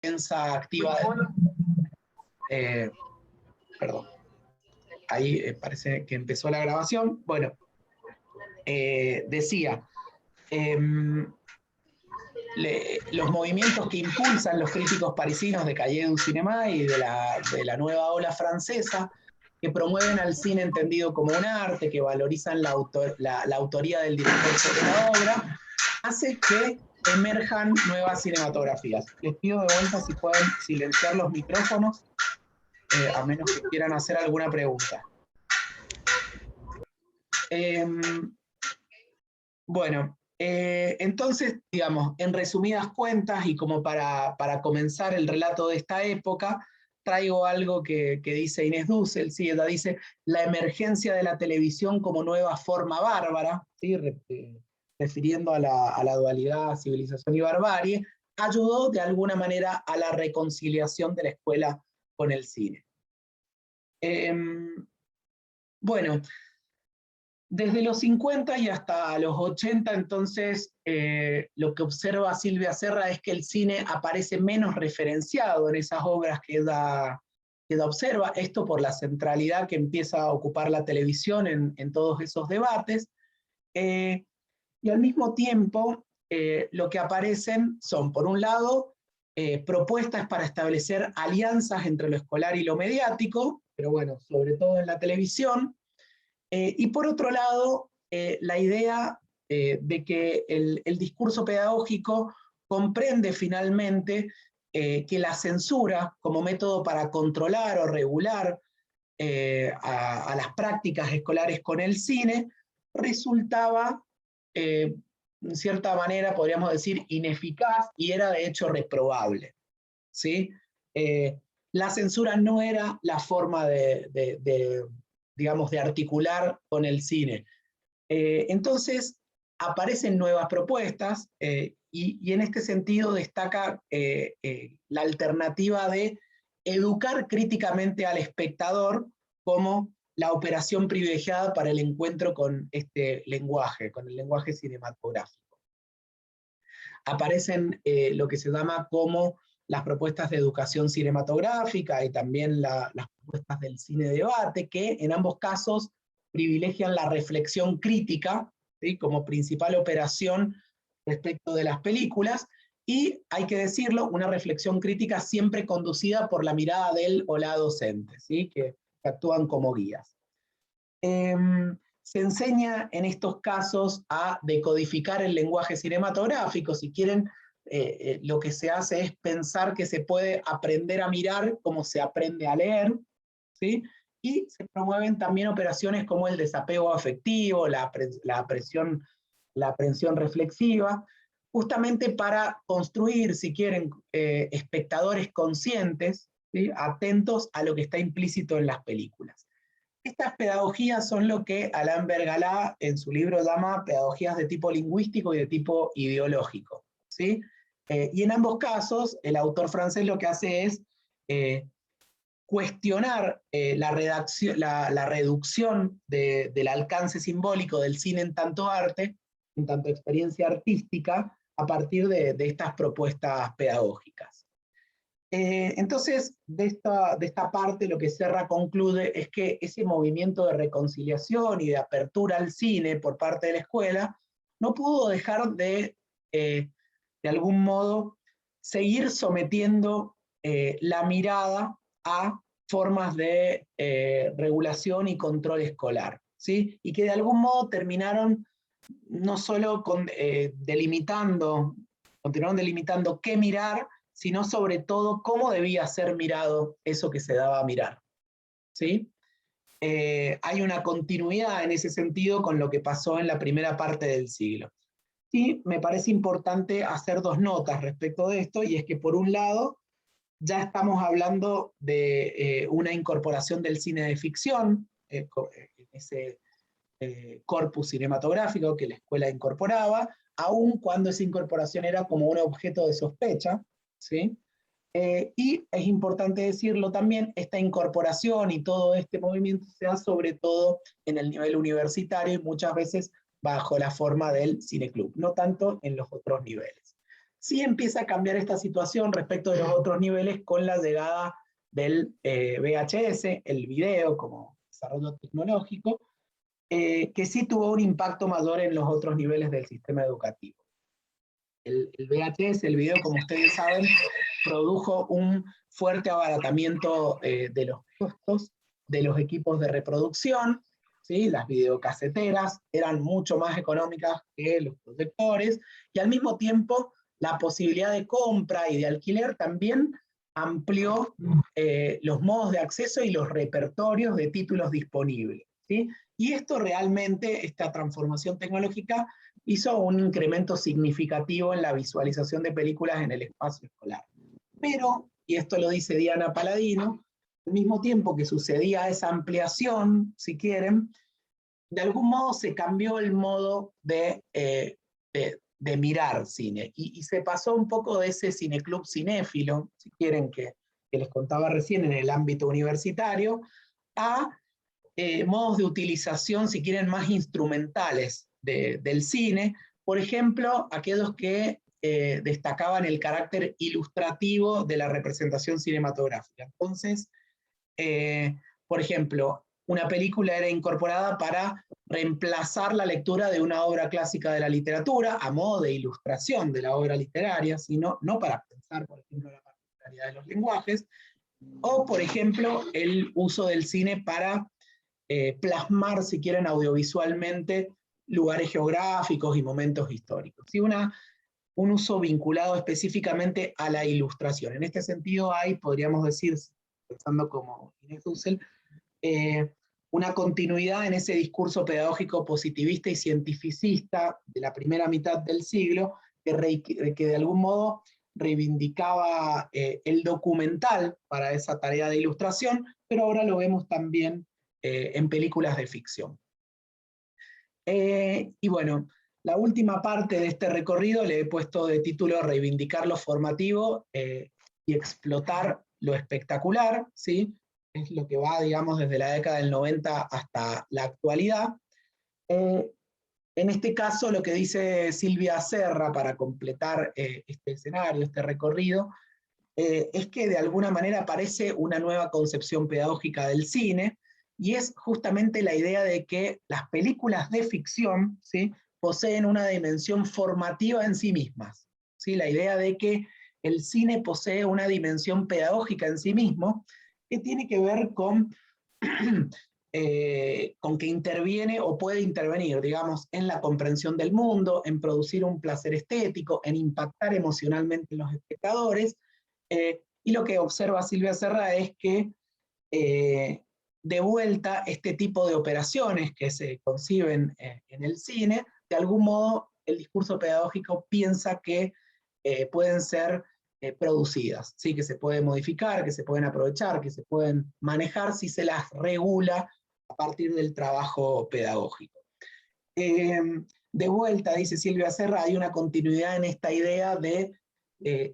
defensa activa. Perdón, ahí parece que empezó la grabación. Bueno, decía, los movimientos que impulsan los críticos parisinos de Cahiers du Cinéma y de la nueva ola francesa, que promueven al cine entendido como un arte, que valorizan la autoría del director sobre la obra, hace que emerjan nuevas cinematografías. Les pido de vuelta si pueden silenciar los micrófonos, a menos que quieran hacer alguna pregunta. Bueno, entonces, digamos, en resumidas cuentas, y como para comenzar el relato de esta época, traigo algo que dice Inés Dussel, ¿sí? Ella dice, la emergencia de la televisión como nueva forma bárbara, ¿sí? Refiriendo a la dualidad civilización y barbarie, ayudó de alguna manera a la reconciliación de la escuela con el cine. Bueno, desde los 50 y hasta los 80, entonces, lo que observa Silvia Serra es que el cine aparece menos referenciado en esas obras que ella observa, esto por la centralidad que empieza a ocupar la televisión en todos esos debates, y al mismo tiempo lo que aparecen son, por un lado, propuestas para establecer alianzas entre lo escolar y lo mediático, pero bueno, sobre todo en la televisión, y por otro lado, la idea de que el discurso pedagógico comprende finalmente que la censura como método para controlar o regular a las prácticas escolares con el cine resultaba, en cierta manera, podríamos decir, ineficaz y era de hecho reprobable, ¿sí? La censura no era la forma digamos, de articular con el cine. Entonces, aparecen nuevas propuestas y en este sentido destaca la alternativa de educar críticamente al espectador como la operación privilegiada para el encuentro con este lenguaje, con el lenguaje cinematográfico. Aparecen lo que se llama como las propuestas de educación cinematográfica y también las propuestas del cine debate, que en ambos casos privilegian la reflexión crítica, ¿sí? Como principal operación respecto de las películas, y hay que decirlo, una reflexión crítica siempre conducida por la mirada del o la docente, ¿sí? que actúan como guías. Se enseña en estos casos a decodificar el lenguaje cinematográfico. Si quieren, lo que se hace es pensar que se puede aprender a mirar como se aprende a leer, ¿sí? Y se promueven también operaciones como el desapego afectivo, la aprehensión reflexiva, justamente para construir, si quieren, espectadores conscientes, ¿sí? Atentos a lo que está implícito en las películas. Estas pedagogías son lo que Alain Bergalá en su libro llama pedagogías de tipo lingüístico y de tipo ideológico, ¿sí? Y en ambos casos, el autor francés lo que hace es cuestionar la reducción del alcance simbólico del cine en tanto arte, en tanto experiencia artística, a partir de estas propuestas pedagógicas. Entonces, de esta parte lo que Serra concluye es que ese movimiento de reconciliación y de apertura al cine por parte de la escuela no pudo dejar de algún modo, seguir sometiendo la mirada a formas de regulación y control escolar, ¿sí? Y que de algún modo terminaron no solo continuaron delimitando qué mirar, sino sobre todo cómo debía ser mirado eso que se daba a mirar, ¿sí? Hay una continuidad en ese sentido con lo que pasó en la primera parte del siglo. Y me parece importante hacer dos notas respecto de esto, y es que por un lado ya estamos hablando de una incorporación del cine de ficción, ese corpus cinematográfico que la escuela incorporaba, aun cuando esa incorporación era como un objeto de sospecha, ¿sí? Y es importante decirlo también, esta incorporación y todo este movimiento se da sobre todo en el nivel universitario y muchas veces bajo la forma del cineclub, no tanto en los otros niveles. Sí empieza a cambiar esta situación respecto de los otros niveles con la llegada del VHS, el video como desarrollo tecnológico, que sí tuvo un impacto mayor en los otros niveles del sistema educativo. El VHS, el video, como ustedes saben, produjo un fuerte abaratamiento de los costos de los equipos de reproducción, ¿sí? Las videocaseteras eran mucho más económicas que los proyectores, y al mismo tiempo la posibilidad de compra y de alquiler también amplió los modos de acceso y los repertorios de títulos disponibles, ¿sí? Y esto realmente, esta transformación tecnológica, hizo un incremento significativo en la visualización de películas en el espacio escolar. Pero, y esto lo dice Diana Paladino, al mismo tiempo que sucedía esa ampliación, si quieren, de algún modo se cambió el modo de mirar cine, y se pasó un poco de ese cineclub cinéfilo, si quieren, que les contaba recién en el ámbito universitario, a modos de utilización, si quieren, más instrumentales del cine, por ejemplo, aquellos que destacaban el carácter ilustrativo de la representación cinematográfica. Entonces, por ejemplo, una película era incorporada para reemplazar la lectura de una obra clásica de la literatura a modo de ilustración de la obra literaria, sino no para pensar, por ejemplo, la particularidad de los lenguajes, o, por ejemplo, el uso del cine para plasmar, si quieren, audiovisualmente lugares geográficos y momentos históricos. ¿Sí? Un uso vinculado específicamente a la ilustración. En este sentido hay, podríamos decir, pensando como Inés Dussel, una continuidad en ese discurso pedagógico positivista y cientificista de la primera mitad del siglo, que de algún modo reivindicaba el documental para esa tarea de ilustración, pero ahora lo vemos también en películas de ficción. Y bueno, la última parte de este recorrido le he puesto de título Reivindicar lo formativo y explotar lo espectacular, ¿sí? Es lo que va, digamos, desde la década del 90 hasta la actualidad. En este caso, lo que dice Silvia Serra para completar este escenario, este recorrido, es que de alguna manera aparece una nueva concepción pedagógica del cine, y es justamente la idea de que las películas de ficción, ¿sí?, poseen una dimensión formativa en sí mismas, ¿sí? La idea de que el cine posee una dimensión pedagógica en sí mismo, que tiene que ver con que interviene o puede intervenir, digamos, en la comprensión del mundo, en producir un placer estético, en impactar emocionalmente en los espectadores, y lo que observa Silvia Serra es que de vuelta este tipo de operaciones que se conciben en el cine, de algún modo el discurso pedagógico piensa que pueden ser producidas, ¿sí? Que se pueden modificar, que se pueden aprovechar, que se pueden manejar si se las regula a partir del trabajo pedagógico. De vuelta, dice Silvia Serra, hay una continuidad en esta idea de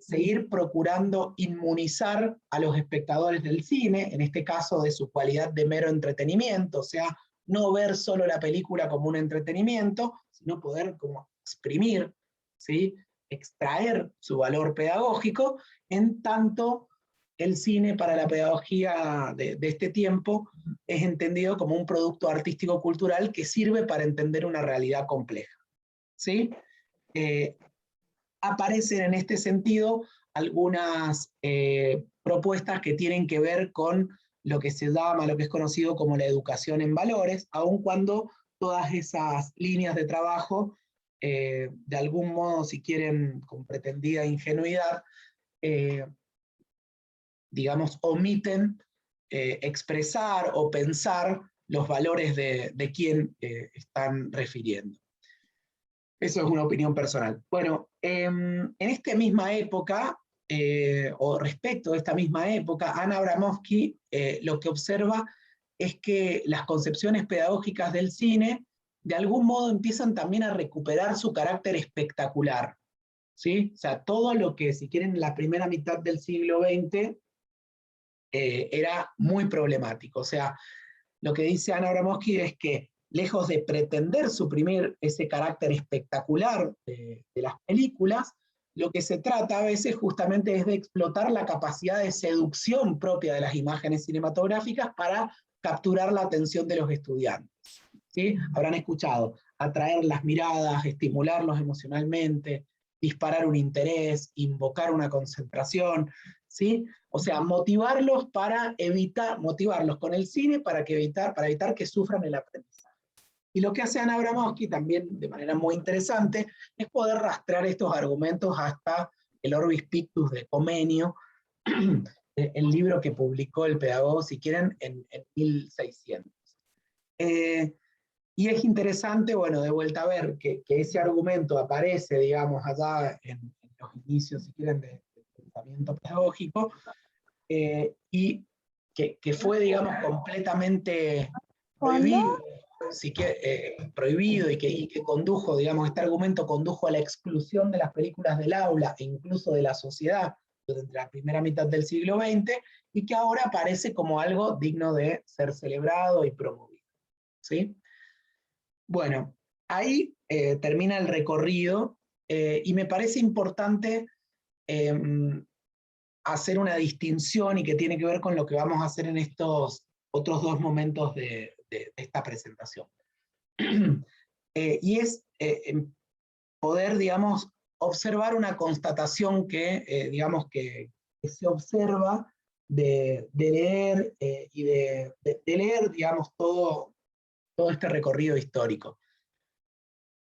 seguir procurando inmunizar a los espectadores del cine, en este caso de su cualidad de mero entretenimiento, o sea, no ver solo la película como un entretenimiento, sino poder como exprimir, ¿sí?, extraer su valor pedagógico, en tanto el cine para la pedagogía de este tiempo es entendido como un producto artístico-cultural que sirve para entender una realidad compleja, ¿sí? Aparecen en este sentido algunas propuestas que tienen que ver con lo que se llama, lo que es conocido como la educación en valores, aun cuando todas esas líneas de trabajo, de algún modo, si quieren, con pretendida ingenuidad, digamos, omiten expresar o pensar los valores de quien están refiriendo. Eso es una opinión personal. Bueno, en esta misma época, o respecto a esta misma época, Ana Abramovsky lo que observa es que las concepciones pedagógicas del cine de algún modo empiezan también a recuperar su carácter espectacular, ¿sí? O sea, todo lo que, si quieren, en la primera mitad del siglo XX era muy problemático. O sea, lo que dice Ana Abramovsky es que, lejos de pretender suprimir ese carácter espectacular de las películas, lo que se trata a veces justamente es de explotar la capacidad de seducción propia de las imágenes cinematográficas para capturar la atención de los estudiantes. ¿Sí? Habrán escuchado, atraer las miradas, estimularlos emocionalmente, disparar un interés, invocar una concentración, ¿sí? O sea, motivarlos con el cine para evitar que sufran el aprendizaje. Y lo que hace Ana Abramovsky también de manera muy interesante es poder rastrear estos argumentos hasta el Orbis Pictus de Comenio, el libro que publicó el pedagogo, si quieren, en 1600. Y es interesante, bueno, de vuelta a ver que ese argumento aparece, digamos, allá en los inicios, si quieren, del pensamiento pedagógico, y que fue, digamos, completamente prohibido, prohibido y que condujo, digamos, este argumento condujo a la exclusión de las películas del aula e incluso de la sociedad durante la primera mitad del siglo XX, y que ahora aparece como algo digno de ser celebrado y promovido. ¿Sí? Bueno, ahí termina el recorrido y me parece importante hacer una distinción y que tiene que ver con lo que vamos a hacer en estos otros dos momentos de esta presentación. Y es poder, digamos, observar una constatación que, digamos, que se observa de leer y de leer, digamos, todo este recorrido histórico.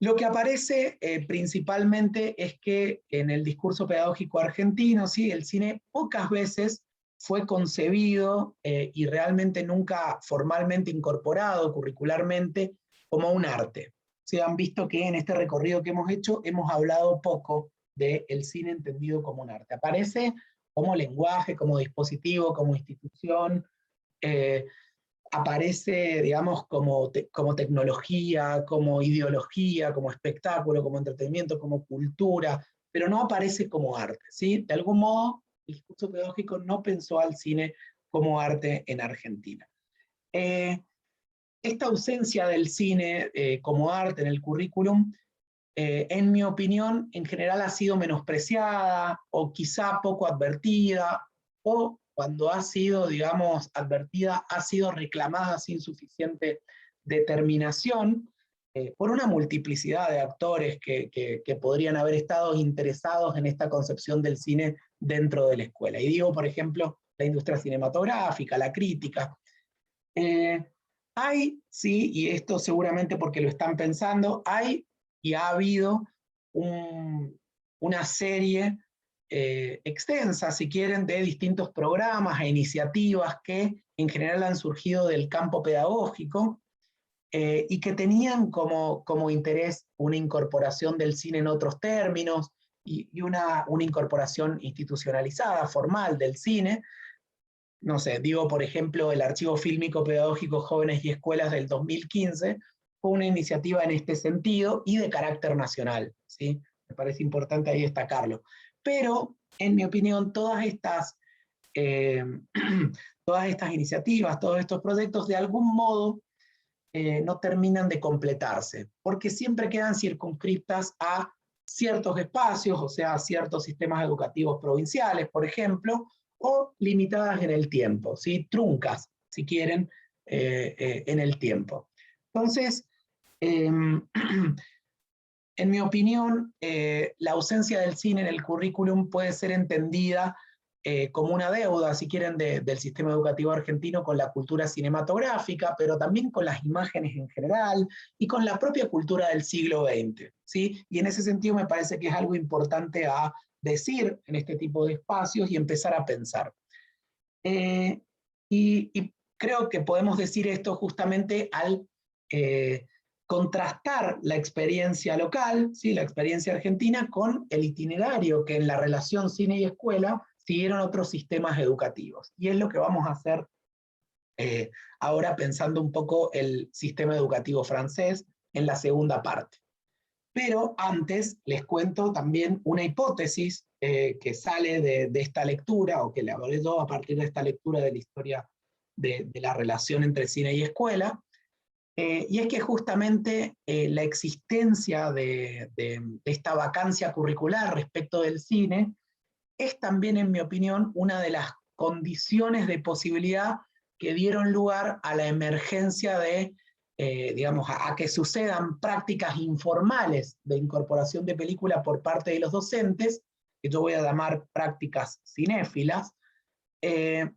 Lo que aparece principalmente es que en el discurso pedagógico argentino, ¿sí? El cine pocas veces fue concebido y realmente nunca formalmente incorporado curricularmente como un arte. Se han visto que en este recorrido que hemos hecho hemos hablado poco del cine entendido como un arte. Aparece como lenguaje, como dispositivo, como institución, aparece, digamos, como tecnología, como ideología, como espectáculo, como entretenimiento, como cultura, pero no aparece como arte, ¿sí? De algún modo, el discurso pedagógico no pensó al cine como arte en Argentina. Esta ausencia del cine como arte en el currículum, en mi opinión, en general ha sido menospreciada o quizá poco advertida, o cuando ha sido, digamos, advertida, ha sido reclamada sin suficiente determinación por una multiplicidad de actores que podrían haber estado interesados en esta concepción del cine dentro de la escuela. Y digo, por ejemplo, la industria cinematográfica, la crítica. Hay, sí, y esto seguramente porque lo están pensando, hay y ha habido una serie extensa, si quieren, de distintos programas e iniciativas que en general han surgido del campo pedagógico y que tenían como interés una incorporación del cine en otros términos y una incorporación institucionalizada, formal del cine. No sé, digo, por ejemplo, el Archivo Fílmico Pedagógico Jóvenes y Escuelas del 2015 fue una iniciativa en este sentido y de carácter nacional, ¿sí? Me parece importante ahí destacarlo. Pero, en mi opinión, todas estas iniciativas, todos estos proyectos, de algún modo, no terminan de completarse, porque siempre quedan circunscriptas a ciertos espacios, o sea, a ciertos sistemas educativos provinciales, por ejemplo, o limitadas en el tiempo, ¿sí? Truncas, si quieren, en el tiempo. Entonces, en mi opinión, la ausencia del cine en el currículum puede ser entendida como una deuda, si quieren, del sistema educativo argentino con la cultura cinematográfica, pero también con las imágenes en general y con la propia cultura del siglo XX, ¿sí? Y en ese sentido me parece que es algo importante a decir en este tipo de espacios y empezar a pensar. Y creo que podemos decir esto justamente al contrastar la experiencia local, ¿sí? La experiencia argentina, con el itinerario que en la relación cine y escuela siguieron otros sistemas educativos. Y es lo que vamos a hacer ahora pensando un poco el sistema educativo francés en la segunda parte. Pero antes les cuento también una hipótesis que sale de esta lectura, o que le hablé yo a partir de esta lectura de la historia de la relación entre cine y escuela, Y es que justamente la existencia de esta vacancia curricular respecto del cine es también, en mi opinión, una de las condiciones de posibilidad que dieron lugar a la emergencia de, digamos, a que sucedan prácticas informales de incorporación de película por parte de los docentes, que yo voy a llamar prácticas cinéfilas, eh,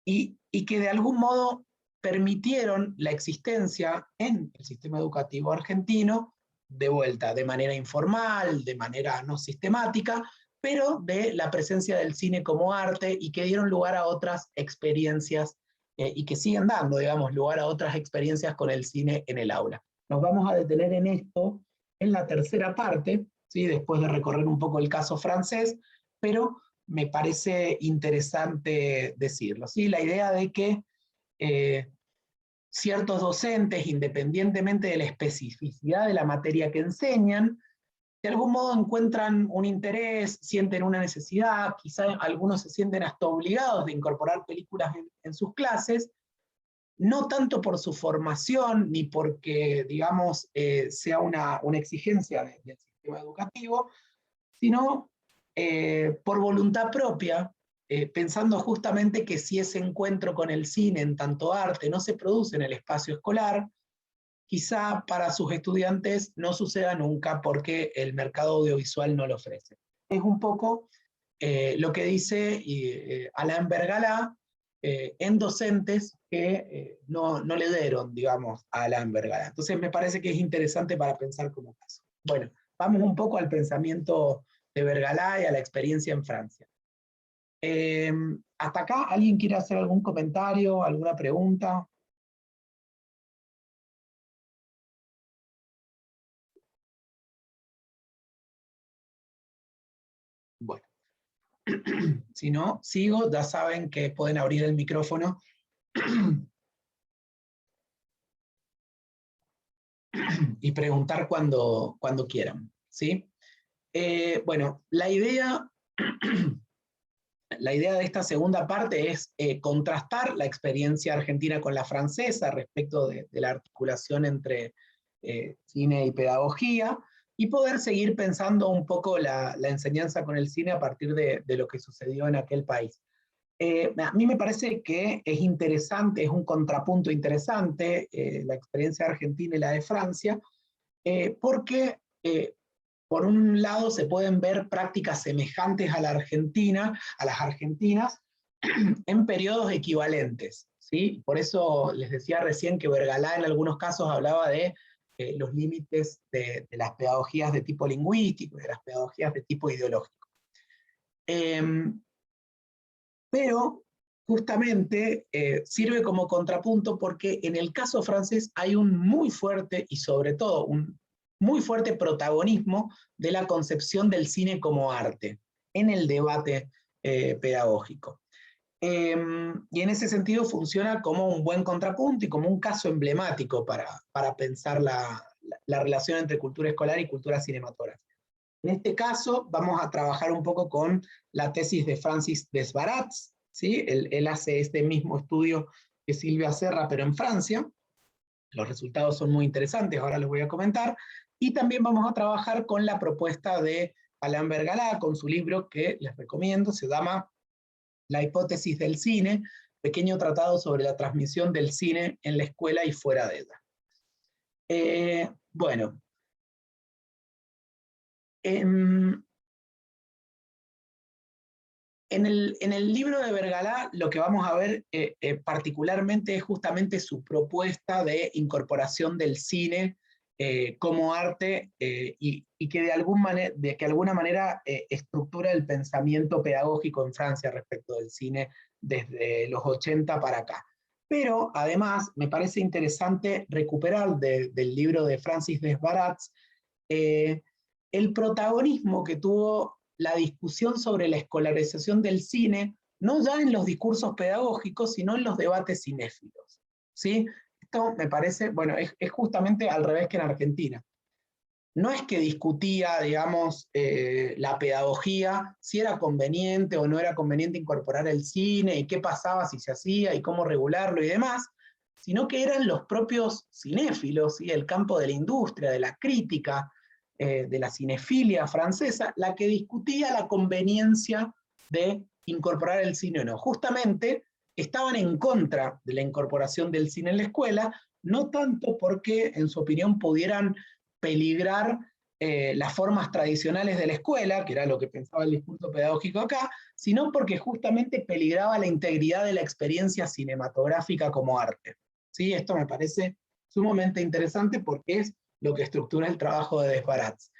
y que de algún modo permitieron la existencia en el sistema educativo argentino, de vuelta, de manera informal, de manera no sistemática, pero de la presencia del cine como arte y que dieron lugar a otras experiencias y que siguen dando, digamos, lugar a otras experiencias con el cine en el aula. Nos vamos a detener en esto en la tercera parte, ¿sí? Después de recorrer un poco el caso francés, pero me parece interesante decirlo, ¿sí? La idea de que ciertos docentes, independientemente de la especificidad de la materia que enseñan, de algún modo encuentran un interés, sienten una necesidad, quizá algunos se sienten hasta obligados de incorporar películas en sus clases, no tanto por su formación, ni porque, digamos, sea una exigencia del sistema educativo, sino por voluntad propia, pensando justamente que si ese encuentro con el cine en tanto arte no se produce en el espacio escolar, quizá para sus estudiantes no suceda nunca porque el mercado audiovisual no lo ofrece. Es un poco lo que dice Alain Bergalá en docentes que no le dieron, digamos, a Alain Bergalá. Entonces me parece que es interesante para pensar como caso. Bueno, vamos un poco al pensamiento de Bergalá y a la experiencia en Francia. ¿Hasta acá alguien quiere hacer algún comentario, alguna pregunta? Bueno, si no, sigo, ya saben que pueden abrir el micrófono y preguntar cuando quieran, ¿sí? Bueno, la idea de esta segunda parte es contrastar la experiencia argentina con la francesa respecto de la articulación entre cine y pedagogía, y poder seguir pensando un poco la enseñanza con el cine a partir de lo que sucedió en aquel país. A mí me parece que es interesante, es un contrapunto interesante la experiencia argentina y la de Francia, porque por un lado se pueden ver prácticas semejantes a la Argentina, a las argentinas, en periodos equivalentes, ¿sí? Por eso les decía recién que Bergalá en algunos casos hablaba de los límites de las pedagogías de tipo lingüístico, de las pedagogías de tipo ideológico. Pero justamente sirve como contrapunto porque en el caso francés hay un muy fuerte y sobre todo un muy fuerte protagonismo de la concepción del cine como arte en el debate pedagógico. Y en ese sentido funciona como un buen contrapunto y como un caso emblemático para pensar la relación entre cultura escolar y cultura cinematográfica. En este caso vamos a trabajar un poco con la tesis de Francis Desbarats, ¿sí? Él hace este mismo estudio que Silvia Serra, pero en Francia. Los resultados son muy interesantes, ahora les voy a comentar. Y también vamos a trabajar con la propuesta de Alain Bergalá, con su libro que les recomiendo, se llama La hipótesis del cine, pequeño tratado sobre la transmisión del cine en la escuela y fuera de ella. Bueno, en el libro de Bergalá lo que vamos a ver particularmente es justamente su propuesta de incorporación del cine como arte y que de alguna manera estructura el pensamiento pedagógico en Francia respecto del cine desde los 80 para acá. Pero además me parece interesante recuperar del libro de Francis Desbarats el protagonismo que tuvo la discusión sobre la escolarización del cine, no ya en los discursos pedagógicos, sino en los debates cinéfilos. ¿Sí? Esto me parece, bueno, es justamente al revés que en Argentina. No es que discutía, digamos, la pedagogía, si era conveniente o no era conveniente incorporar el cine y qué pasaba si se hacía y cómo regularlo y demás, sino que eran los propios cinéfilos, ¿sí? El campo de la industria, de la crítica, de la cinefilia francesa, la que discutía la conveniencia de incorporar el cine o no. Justamente estaban en contra de la incorporación del cine en la escuela, no tanto porque, en su opinión, pudieran peligrar las formas tradicionales de la escuela, que era lo que pensaba el discurso pedagógico acá, sino porque justamente peligraba la integridad de la experiencia cinematográfica como arte. ¿Sí? Esto me parece sumamente interesante porque es lo que estructura el trabajo de Desbarats.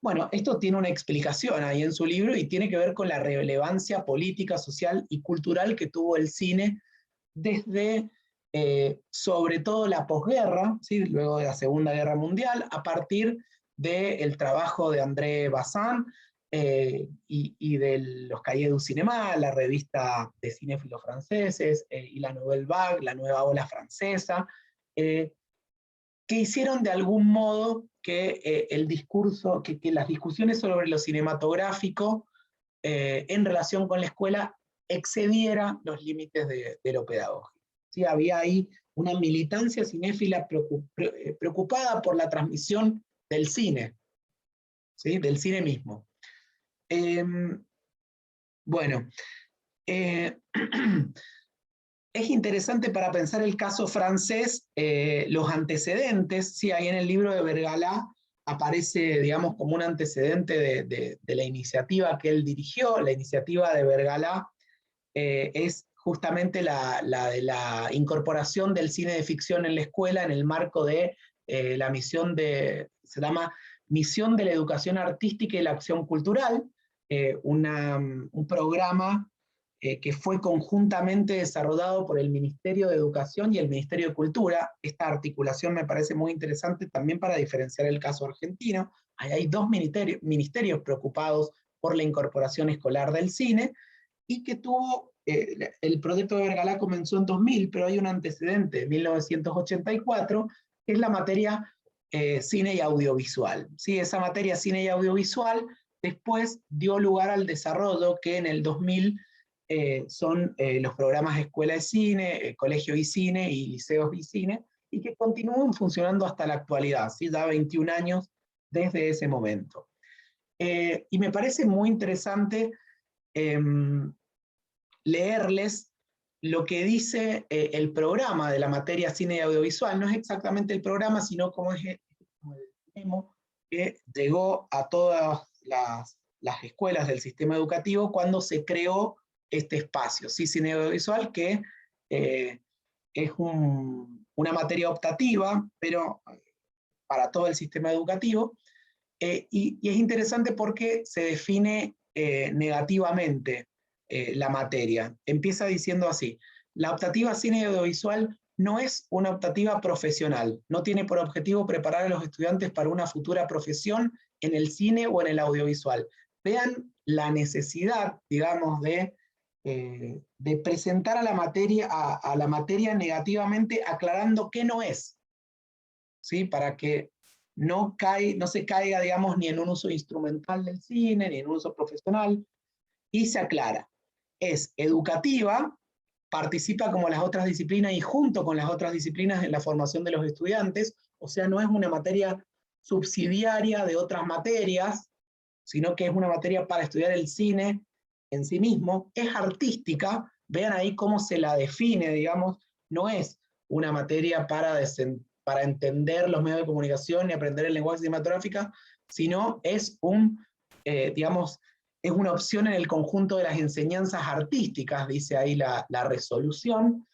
Bueno, esto tiene una explicación ahí en su libro y tiene que ver con la relevancia política, social y cultural que tuvo el cine desde, sobre todo, la posguerra, ¿sí? Luego de la Segunda Guerra Mundial, a partir del trabajo de André Bazin y de los Cahiers du Cinéma, la revista de cinéfilos franceses, y la Nouvelle Vague, la nueva ola francesa, que hicieron de algún modo que el discurso, que las discusiones sobre lo cinematográfico en relación con la escuela excediera los límites de lo pedagógico. ¿Sí? Había ahí una militancia cinéfila preocupada por la transmisión del cine, ¿sí? Del cine mismo. Bueno, es interesante para pensar el caso francés, los antecedentes, sí, ahí en el libro de Vergala aparece, digamos, como un antecedente de la iniciativa que él dirigió. La iniciativa de Vergala es justamente la de la incorporación del cine de ficción en la escuela en el marco de la misión se llama Misión de la Educación Artística y la Acción Cultural, un programa que fue conjuntamente desarrollado por el Ministerio de Educación y el Ministerio de Cultura. Esta articulación me parece muy interesante también para diferenciar el caso argentino. Hay dos ministerios preocupados por la incorporación escolar del cine, y que tuvo, el proyecto de Vergala comenzó en 2000, pero hay un antecedente, en 1984, que es la materia cine y audiovisual. ¿Sí? Esa materia cine y audiovisual después dio lugar al desarrollo que en el 2000 son los programas de Escuela de Cine, Colegio y Cine y Liceos y Cine, y que continúan funcionando hasta la actualidad, ¿sí? Ya 21 años desde ese momento. Y me parece muy interesante leerles lo que dice el programa de la materia cine y audiovisual. No es exactamente el programa, sino como es el memo que llegó a todas las escuelas del sistema educativo cuando se creó este espacio, ¿sí? Cine y audiovisual, que es una materia optativa, pero para todo el sistema educativo, y es interesante porque se define negativamente la materia. Empieza diciendo así: la optativa cine y audiovisual no es una optativa profesional, no tiene por objetivo preparar a los estudiantes para una futura profesión en el cine o en el audiovisual. Vean la necesidad, digamos, de presentar a la materia negativamente, aclarando qué no es, ¿sí? Para que no se caiga, digamos, ni en un uso instrumental del cine, ni en un uso profesional, y se aclara. Es educativa, participa como las otras disciplinas y junto con las otras disciplinas en la formación de los estudiantes, o sea, no es una materia subsidiaria de otras materias, sino que es una materia para estudiar el cine en sí mismo. Es artística, vean ahí cómo se la define, digamos, no es una materia para entender los medios de comunicación y aprender el lenguaje cinematográfico, sino es digamos, es una opción en el conjunto de las enseñanzas artísticas, dice ahí la resolución,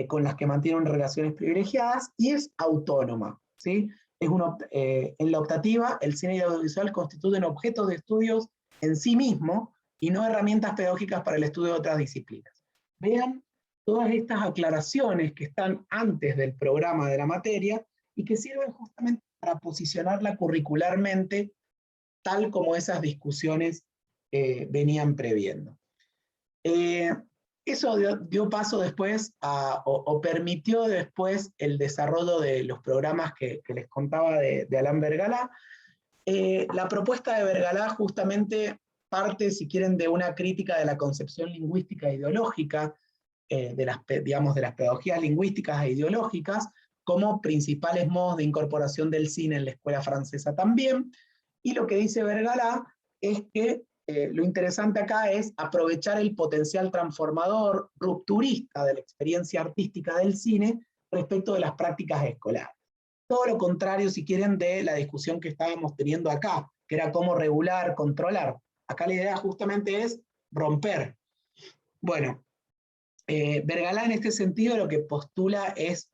con las que mantienen relaciones privilegiadas, y es autónoma, ¿sí? En la optativa, el cine y el audiovisual constituyen objetos de estudios en sí mismo y no herramientas pedagógicas para el estudio de otras disciplinas. Vean todas estas aclaraciones que están antes del programa de la materia y que sirven justamente para posicionarla curricularmente tal como esas discusiones venían previendo. Eso dio paso después o permitió después el desarrollo de los programas que les contaba de Alain Vergala. La propuesta de Vergala justamente parte, si quieren, de una crítica de la concepción lingüística e ideológica digamos, de las pedagogías lingüísticas e ideológicas, como principales modos de incorporación del cine en la escuela francesa también. Y lo que dice Vergala es que lo interesante acá es aprovechar el potencial transformador, rupturista de la experiencia artística del cine respecto de las prácticas escolares. Todo lo contrario, si quieren, de la discusión que estábamos teniendo acá, que era cómo regular, controlar. Acá la idea justamente es romper. Bueno, Vergala en este sentido lo que postula es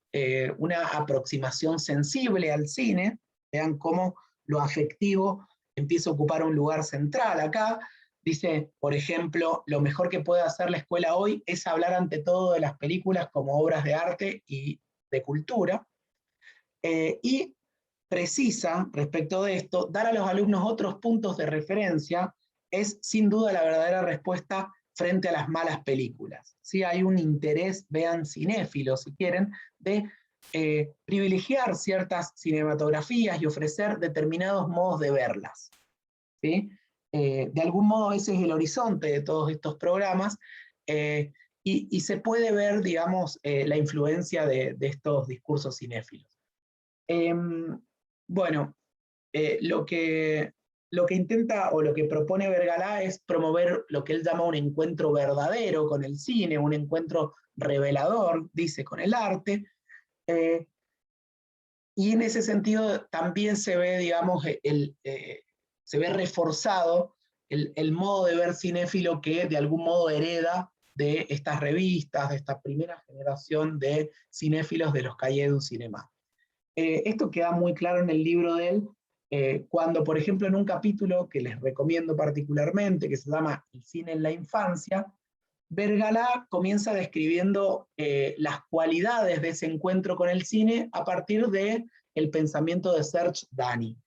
una aproximación sensible al cine. Vean cómo lo afectivo empieza a ocupar un lugar central acá. Dice, por ejemplo, lo mejor que puede hacer la escuela hoy es hablar ante todo de las películas como obras de arte y de cultura. Y precisa, respecto de esto, dar a los alumnos otros puntos de referencia es sin duda la verdadera respuesta frente a las malas películas. ¿Sí? Hay un interés, vean, cinéfilo, si quieren, de privilegiar ciertas cinematografías y ofrecer determinados modos de verlas. ¿Sí? De algún modo ese es el horizonte de todos estos programas, y se puede ver, digamos, la influencia de estos discursos cinéfilos. Bueno, lo que intenta o lo que propone Vergala es promover lo que él llama un encuentro verdadero con el cine, un encuentro revelador, dice, con el arte. Y en ese sentido también se ve, digamos, se ve reforzado el modo de ver cinéfilo que de algún modo hereda de estas revistas, de esta primera generación de cinéfilos de los Cahiers du Cinéma. Esto queda muy claro en el libro de él, cuando, por ejemplo, en un capítulo que les recomiendo particularmente, que se llama El cine en la infancia, Vergala comienza describiendo las cualidades de ese encuentro con el cine a partir del pensamiento de Serge Dany,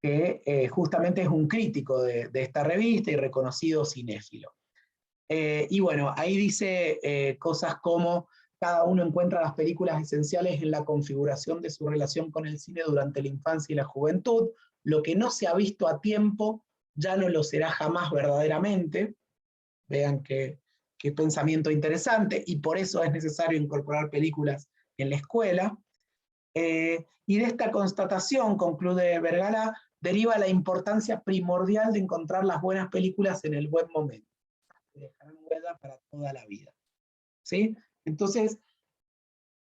que justamente es un crítico de esta revista y reconocido cinéfilo. Y bueno, ahí dice cosas como: cada uno encuentra las películas esenciales en la configuración de su relación con el cine durante la infancia y la juventud. Lo que no se ha visto a tiempo ya no lo será jamás verdaderamente. Vean qué pensamiento interesante, y por eso es necesario incorporar películas en la escuela. Y de esta constatación, concluye Vergala, deriva la importancia primordial de encontrar las buenas películas en el buen momento, que dejarán huella para toda la vida. ¿Sí? Entonces,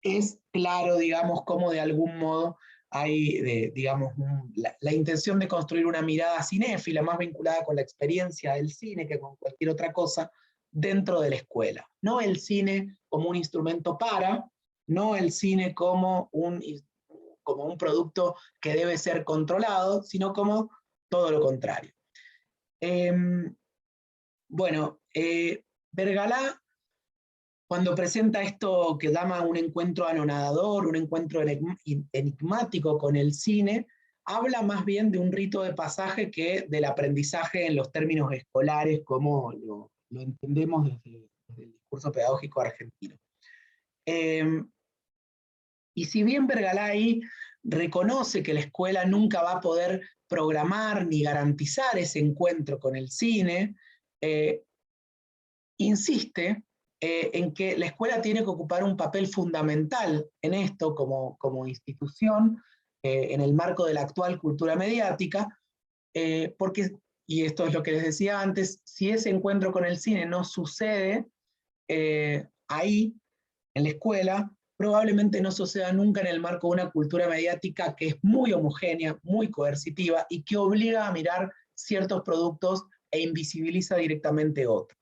es claro, digamos, cómo de algún modo hay, digamos, la intención de construir una mirada cinéfila más vinculada con la experiencia del cine que con cualquier otra cosa dentro de la escuela. No el cine como un instrumento para, no el cine como un producto que debe ser controlado, sino como todo lo contrario. Bueno, Vergala, cuando presenta esto que llama un encuentro anonadador, un encuentro enigmático con el cine, habla más bien de un rito de pasaje que del aprendizaje en los términos escolares, como lo entendemos desde el discurso pedagógico argentino. Y si bien Vergalay reconoce que la escuela nunca va a poder programar ni garantizar ese encuentro con el cine, insiste en que la escuela tiene que ocupar un papel fundamental en esto como institución, en el marco de la actual cultura mediática, porque, y esto es lo que les decía antes, si ese encuentro con el cine no sucede ahí, en la escuela, probablemente no suceda nunca en el marco de una cultura mediática que es muy homogénea, muy coercitiva y que obliga a mirar ciertos productos e invisibiliza directamente otros.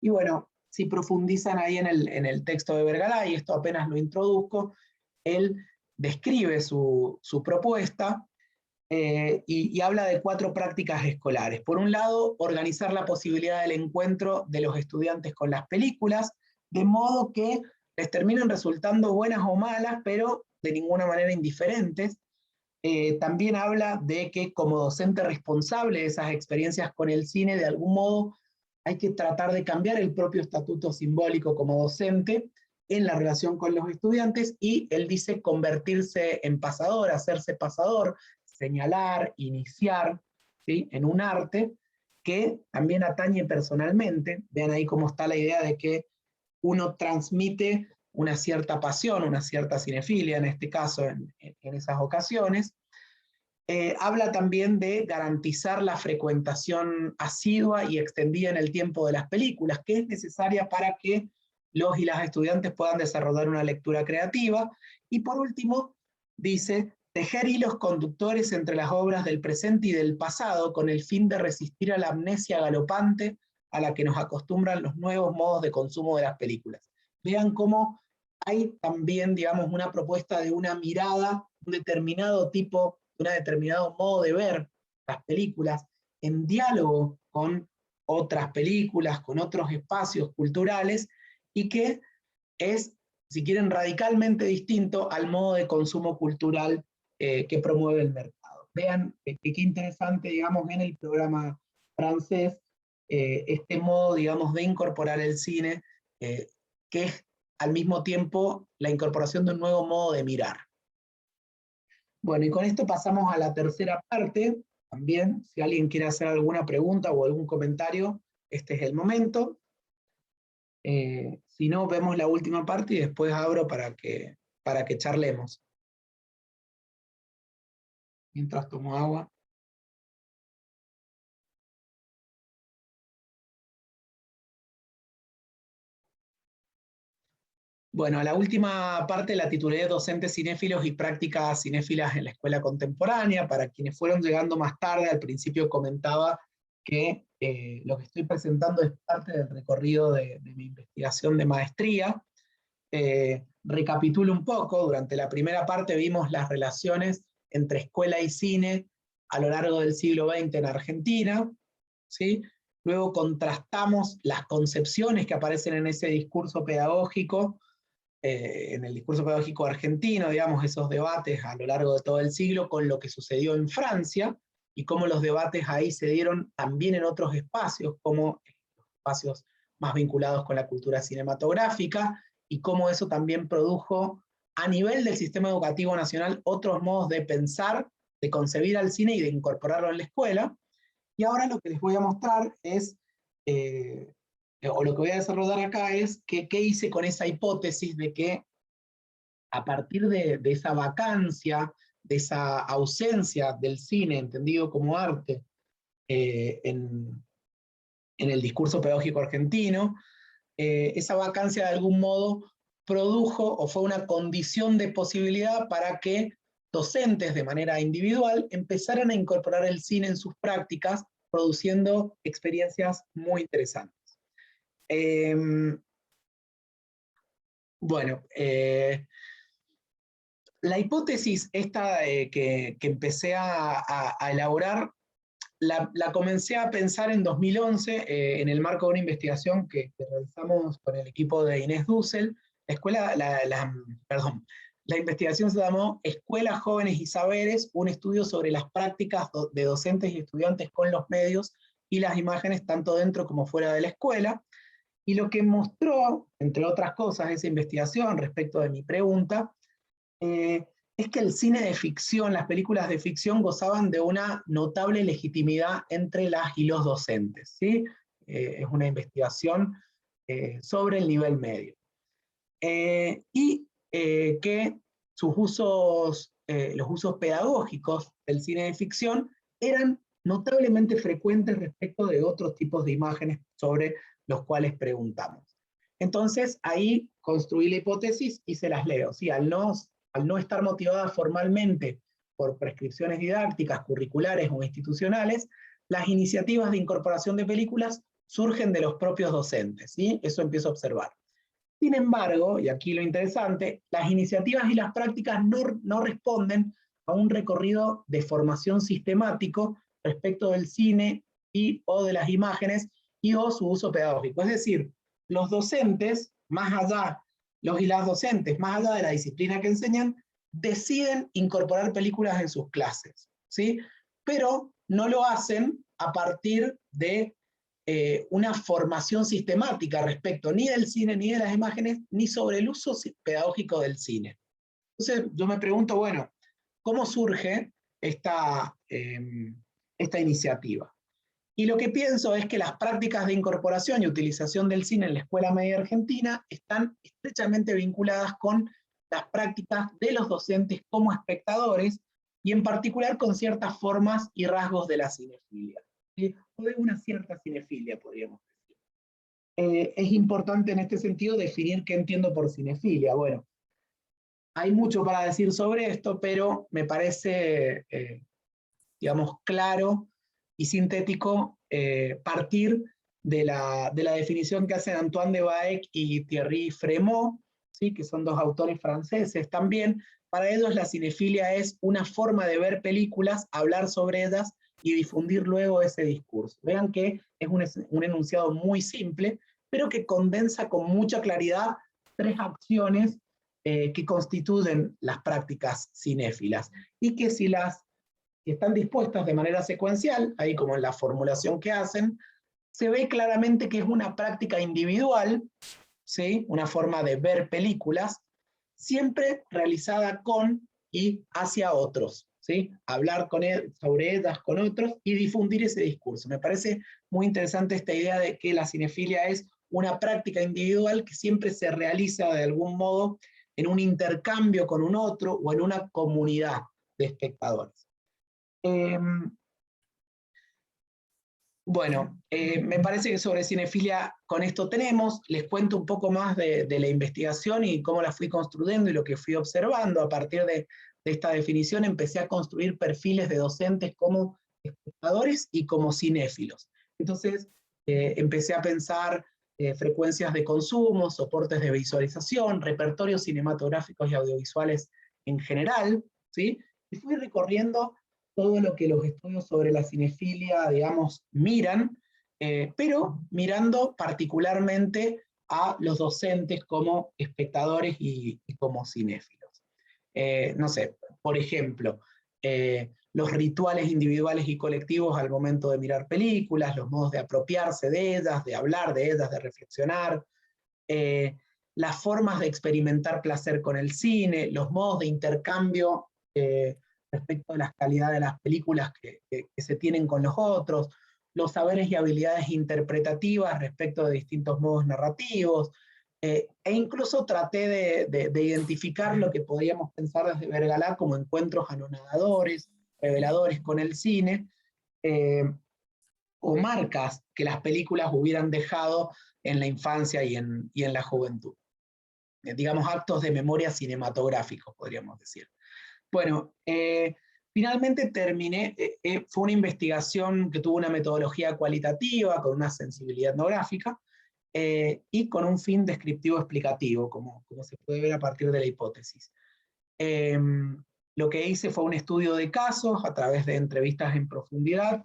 Y bueno, si profundizan ahí en el texto de Vergala, y esto apenas lo introduzco, él describe su propuesta y habla de 4 prácticas escolares. Por un lado, organizar la posibilidad del encuentro de los estudiantes con las películas, de modo que les terminen resultando buenas o malas, pero de ninguna manera indiferentes. También habla de que como docente responsable de esas experiencias con el cine, de algún modo hay que tratar de cambiar el propio estatuto simbólico como docente en la relación con los estudiantes, y él dice convertirse en pasador, hacerse pasador, señalar, iniciar, ¿sí?, en un arte que también atañe personalmente. Vean ahí cómo está la idea de que uno transmite una cierta pasión, una cierta cinefilia, en este caso, en esas ocasiones. Habla también de garantizar la frecuentación asidua y extendida en el tiempo de las películas, que es necesaria para que los y las estudiantes puedan desarrollar una lectura creativa. Y por último, dice, tejer hilos conductores entre las obras del presente y del pasado con el fin de resistir a la amnesia galopante a la que nos acostumbran los nuevos modos de consumo de las películas. Vean cómo hay también, digamos, una propuesta de una mirada, un determinado tipo, un determinado modo de ver las películas en diálogo con otras películas, con otros espacios culturales, y que es, si quieren, radicalmente distinto al modo de consumo cultural que promueve el mercado. Vean qué interesante, digamos, en el programa francés, este modo, digamos, de incorporar el cine, que es al mismo tiempo la incorporación de un nuevo modo de mirar. Bueno, y con esto pasamos a la tercera parte. También, si alguien quiere hacer alguna pregunta o algún comentario, este es el momento. Si no, vemos la última parte y después abro para que charlemos. Mientras tomo agua. Bueno, la última parte la titulé Docentes cinéfilos y prácticas cinéfilas en la escuela contemporánea. Para quienes fueron llegando más tarde, al principio comentaba que lo que estoy presentando es parte del recorrido de mi investigación de maestría. Recapitulo un poco, durante la primera parte vimos las relaciones entre escuela y cine a lo largo del siglo XX en Argentina, ¿sí? Luego contrastamos las concepciones que aparecen en ese discurso pedagógico, en el discurso pedagógico argentino, digamos, esos debates a lo largo de todo el siglo, con lo que sucedió en Francia, y cómo los debates ahí se dieron también en otros espacios, como espacios más vinculados con la cultura cinematográfica, y cómo eso también produjo a nivel del sistema educativo nacional otros modos de pensar, de concebir al cine y de incorporarlo en la escuela. Y ahora lo que les voy a mostrar es, o lo que voy a desarrollar acá es, qué hice con esa hipótesis de que a partir de esa vacancia, de esa ausencia del cine entendido como arte en el discurso pedagógico argentino, esa vacancia de algún modo produjo o fue una condición de posibilidad para que docentes de manera individual empezaran a incorporar el cine en sus prácticas, produciendo experiencias muy interesantes. Bueno, la hipótesis esta que empecé a elaborar, la comencé a pensar en 2011 en el marco de una investigación que realizamos con el equipo de Inés Dussel. La investigación se llamó Escuelas, Jóvenes y Saberes, un estudio sobre las prácticas de docentes y estudiantes con los medios y las imágenes tanto dentro como fuera de la escuela. Y lo que mostró, entre otras cosas, esa investigación respecto de mi pregunta, es que el cine de ficción, las películas de ficción gozaban de una notable legitimidad entre las y los docentes, ¿sí? Es una investigación sobre el nivel medio. Y que sus usos, los usos pedagógicos del cine de ficción eran notablemente frecuentes respecto de otros tipos de imágenes sobre los cuales preguntamos. Entonces, ahí construí la hipótesis y se las leo. ¿Sí? Al no estar motivada formalmente por prescripciones didácticas, curriculares o institucionales, las iniciativas de incorporación de películas surgen de los propios docentes, ¿sí? Eso empiezo a observar. Sin embargo, y aquí lo interesante, las iniciativas y las prácticas no responden a un recorrido de formación sistemático respecto del cine y o de las imágenes y o su uso pedagógico. Es decir, los docentes, más allá, los y las docentes, más allá de la disciplina que enseñan, deciden incorporar películas en sus clases, ¿sí? Pero no lo hacen a partir de una formación sistemática respecto ni del cine, ni de las imágenes, ni sobre el uso pedagógico del cine. Entonces yo me pregunto, bueno, ¿cómo surge esta iniciativa? Y lo que pienso es que las prácticas de incorporación y utilización del cine en la escuela media argentina están estrechamente vinculadas con las prácticas de los docentes como espectadores, y en particular con ciertas formas y rasgos de la cinefilia, ¿sí? O de una cierta cinefilia, podríamos decir. Es importante en este sentido definir qué entiendo por cinefilia. Bueno, hay mucho para decir sobre esto, pero me parece, digamos, claro y sintético partir de la definición que hacen Antoine de Baec y Thierry Frémaux, ¿sí? Que son dos autores franceses también. Para ellos la cinefilia es una forma de ver películas, hablar sobre ellas y difundir luego ese discurso. Vean que es un enunciado muy simple, pero que condensa con mucha claridad tres acciones que constituyen las prácticas cinéfilas, y que si están dispuestas de manera secuencial, ahí como en la formulación que hacen, se ve claramente que es una práctica individual, ¿sí? Una forma de ver películas, siempre realizada con y hacia otros, ¿sí? Hablar sobre ellas con otros y difundir ese discurso. Me parece muy interesante esta idea de que la cinefilia es una práctica individual que siempre se realiza de algún modo en un intercambio con un otro o en una comunidad de espectadores. Bueno, me parece que sobre cinefilia con esto tenemos. Les cuento un poco más de la investigación y cómo la fui construyendo y lo que fui observando. A partir de esta definición empecé a construir perfiles de docentes como espectadores y como cinéfilos. Entonces empecé a pensar frecuencias de consumo, soportes de visualización, repertorios cinematográficos y audiovisuales en general, ¿sí? Y fui recorriendo todo lo que los estudios sobre la cinefilia, digamos, miran, pero mirando particularmente a los docentes como espectadores y como cinéfilos. No sé, por ejemplo, los rituales individuales y colectivos al momento de mirar películas, los modos de apropiarse de ellas, de hablar de ellas, de reflexionar, las formas de experimentar placer con el cine, los modos de intercambio respecto a la calidad de las películas que se tienen con los otros, los saberes y habilidades interpretativas respecto de distintos modos narrativos, e incluso traté de identificar lo que podríamos pensar desde Vergalá como encuentros anonadadores, reveladores con el cine, o marcas que las películas hubieran dejado en la infancia y en la juventud. Digamos, actos de memoria cinematográficos, podríamos decir. Bueno, finalmente terminé, fue una investigación que tuvo una metodología cualitativa, con una sensibilidad etnográfica, y con un fin descriptivo explicativo, como se puede ver a partir de la hipótesis. Lo que hice fue un estudio de casos a través de entrevistas en profundidad,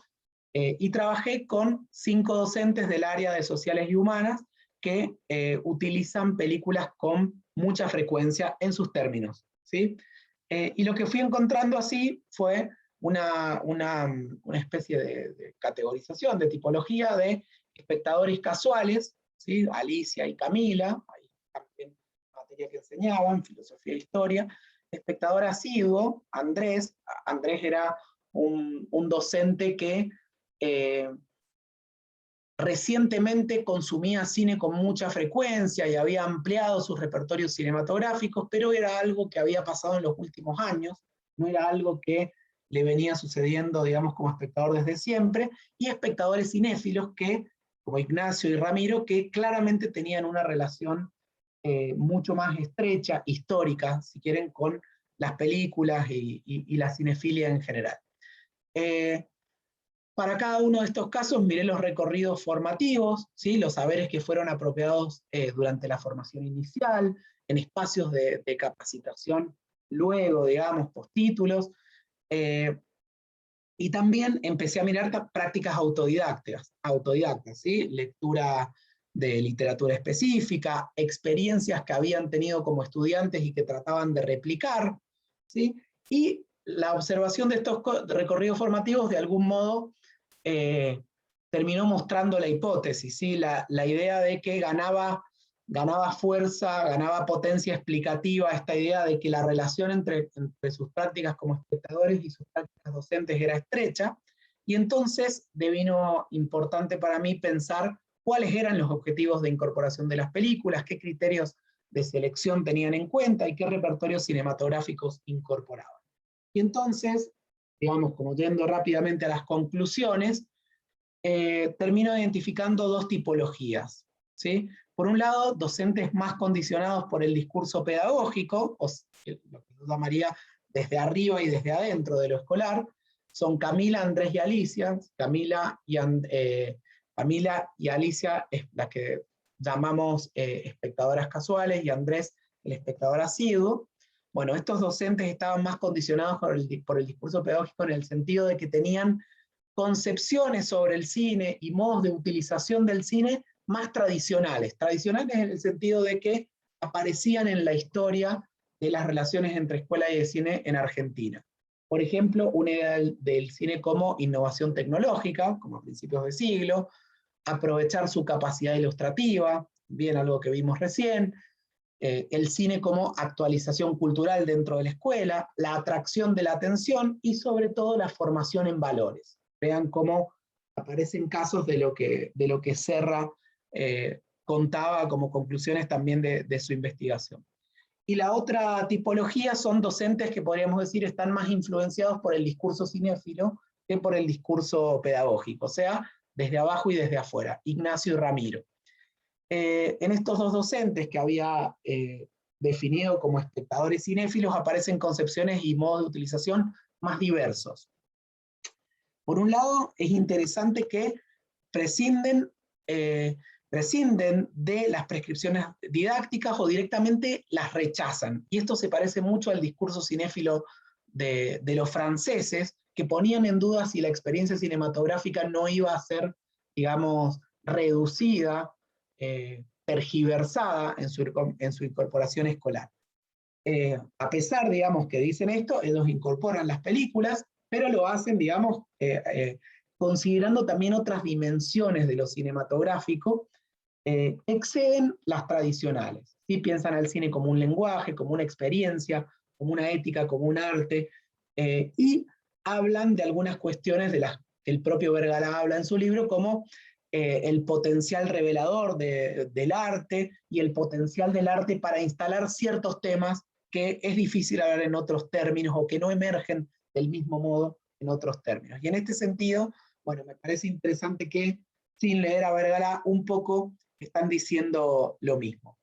y trabajé con 5 docentes del área de sociales y humanas que utilizan películas con mucha frecuencia en sus términos, ¿sí? Y lo que fui encontrando así fue una especie de categorización, de tipología de espectadores casuales, ¿sí? Alicia y Camila, ahí también materia que enseñaban, filosofía e historia. Espectador asiduo, Andrés era un docente que recientemente consumía cine con mucha frecuencia y había ampliado sus repertorios cinematográficos, pero era algo que había pasado en los últimos años, no era algo que le venía sucediendo, digamos, como espectador desde siempre, y espectadores cinéfilos que, como Ignacio y Ramiro, que claramente tenían una relación mucho más estrecha, histórica, si quieren, con las películas y la cinefilia en general. Para cada uno de estos casos miré los recorridos formativos, ¿sí? Los saberes que fueron apropiados durante la formación inicial, en espacios de capacitación luego, digamos, postítulos, y también empecé a mirar prácticas autodidactas, ¿sí? Lectura de literatura específica, experiencias que habían tenido como estudiantes y que trataban de replicar, ¿sí? Y la observación de estos recorridos formativos de algún modo terminó mostrando la hipótesis, ¿sí? La idea de que ganaba fuerza, ganaba potencia explicativa esta idea de que la relación entre sus prácticas como espectadores y sus prácticas docentes era estrecha, Y entonces devino importante para mí pensar cuáles eran los objetivos de incorporación de las películas, qué criterios de selección tenían en cuenta y qué repertorios cinematográficos incorporaban. Y entonces, digamos, como yendo rápidamente a las conclusiones, termino identificando dos tipologías, ¿sí? Por un lado, docentes más condicionados por el discurso pedagógico, o lo que yo llamaría desde arriba y desde adentro de lo escolar, son Camila, Andrés y Alicia. Camila y Alicia es la que llamamos espectadoras casuales, y Andrés el espectador asiduo. Bueno, estos docentes estaban más condicionados por el discurso pedagógico en el sentido de que tenían concepciones sobre el cine y modos de utilización del cine más tradicionales. Tradicionales en el sentido de que aparecían en la historia de las relaciones entre escuela y de cine en Argentina. Por ejemplo, una idea del cine como innovación tecnológica, como a principios de siglo, aprovechar su capacidad ilustrativa, bien algo que vimos recién, el cine como actualización cultural dentro de la escuela, la atracción de la atención y sobre todo la formación en valores. Vean cómo aparecen casos de lo que Serra contaba como conclusiones también de su investigación. Y la otra tipología son docentes que podríamos decir están más influenciados por el discurso cinéfilo que por el discurso pedagógico, o sea, desde abajo y desde afuera, Ignacio y Ramiro. En estos dos docentes que había definido como espectadores cinéfilos aparecen concepciones y modos de utilización más diversos. Por un lado, es interesante que prescinden de las prescripciones didácticas o directamente las rechazan. Y esto se parece mucho al discurso cinéfilo de los franceses, que ponían en duda si la experiencia cinematográfica no iba a ser, digamos, reducida, tergiversada en su incorporación escolar. A pesar, digamos, que dicen esto, ellos incorporan las películas, pero lo hacen, digamos, considerando también otras dimensiones de lo cinematográfico, exceden las tradicionales. ¿Sí? Piensan al cine como un lenguaje, como una experiencia, como una ética, como un arte, y hablan de algunas cuestiones de las que el propio Vergara habla en su libro, como el potencial revelador del arte y el potencial del arte para instalar ciertos temas que es difícil hablar en otros términos o que no emergen del mismo modo en otros términos. Y en este sentido, bueno, me parece interesante que sin leer a Vergara un poco están diciendo lo mismo.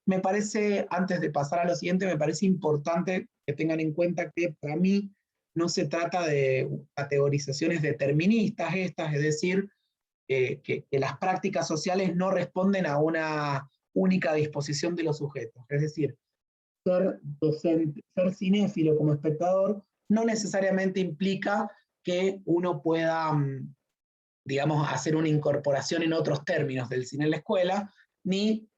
Me parece, antes de pasar a lo siguiente, me parece importante que tengan en cuenta que para mí no se trata de categorizaciones deterministas estas, es decir, que las prácticas sociales no responden a una única disposición de los sujetos. Es decir, ser docente, ser cinéfilo como espectador, no necesariamente implica que uno pueda, digamos, hacer una incorporación en otros términos del cine en la escuela, ni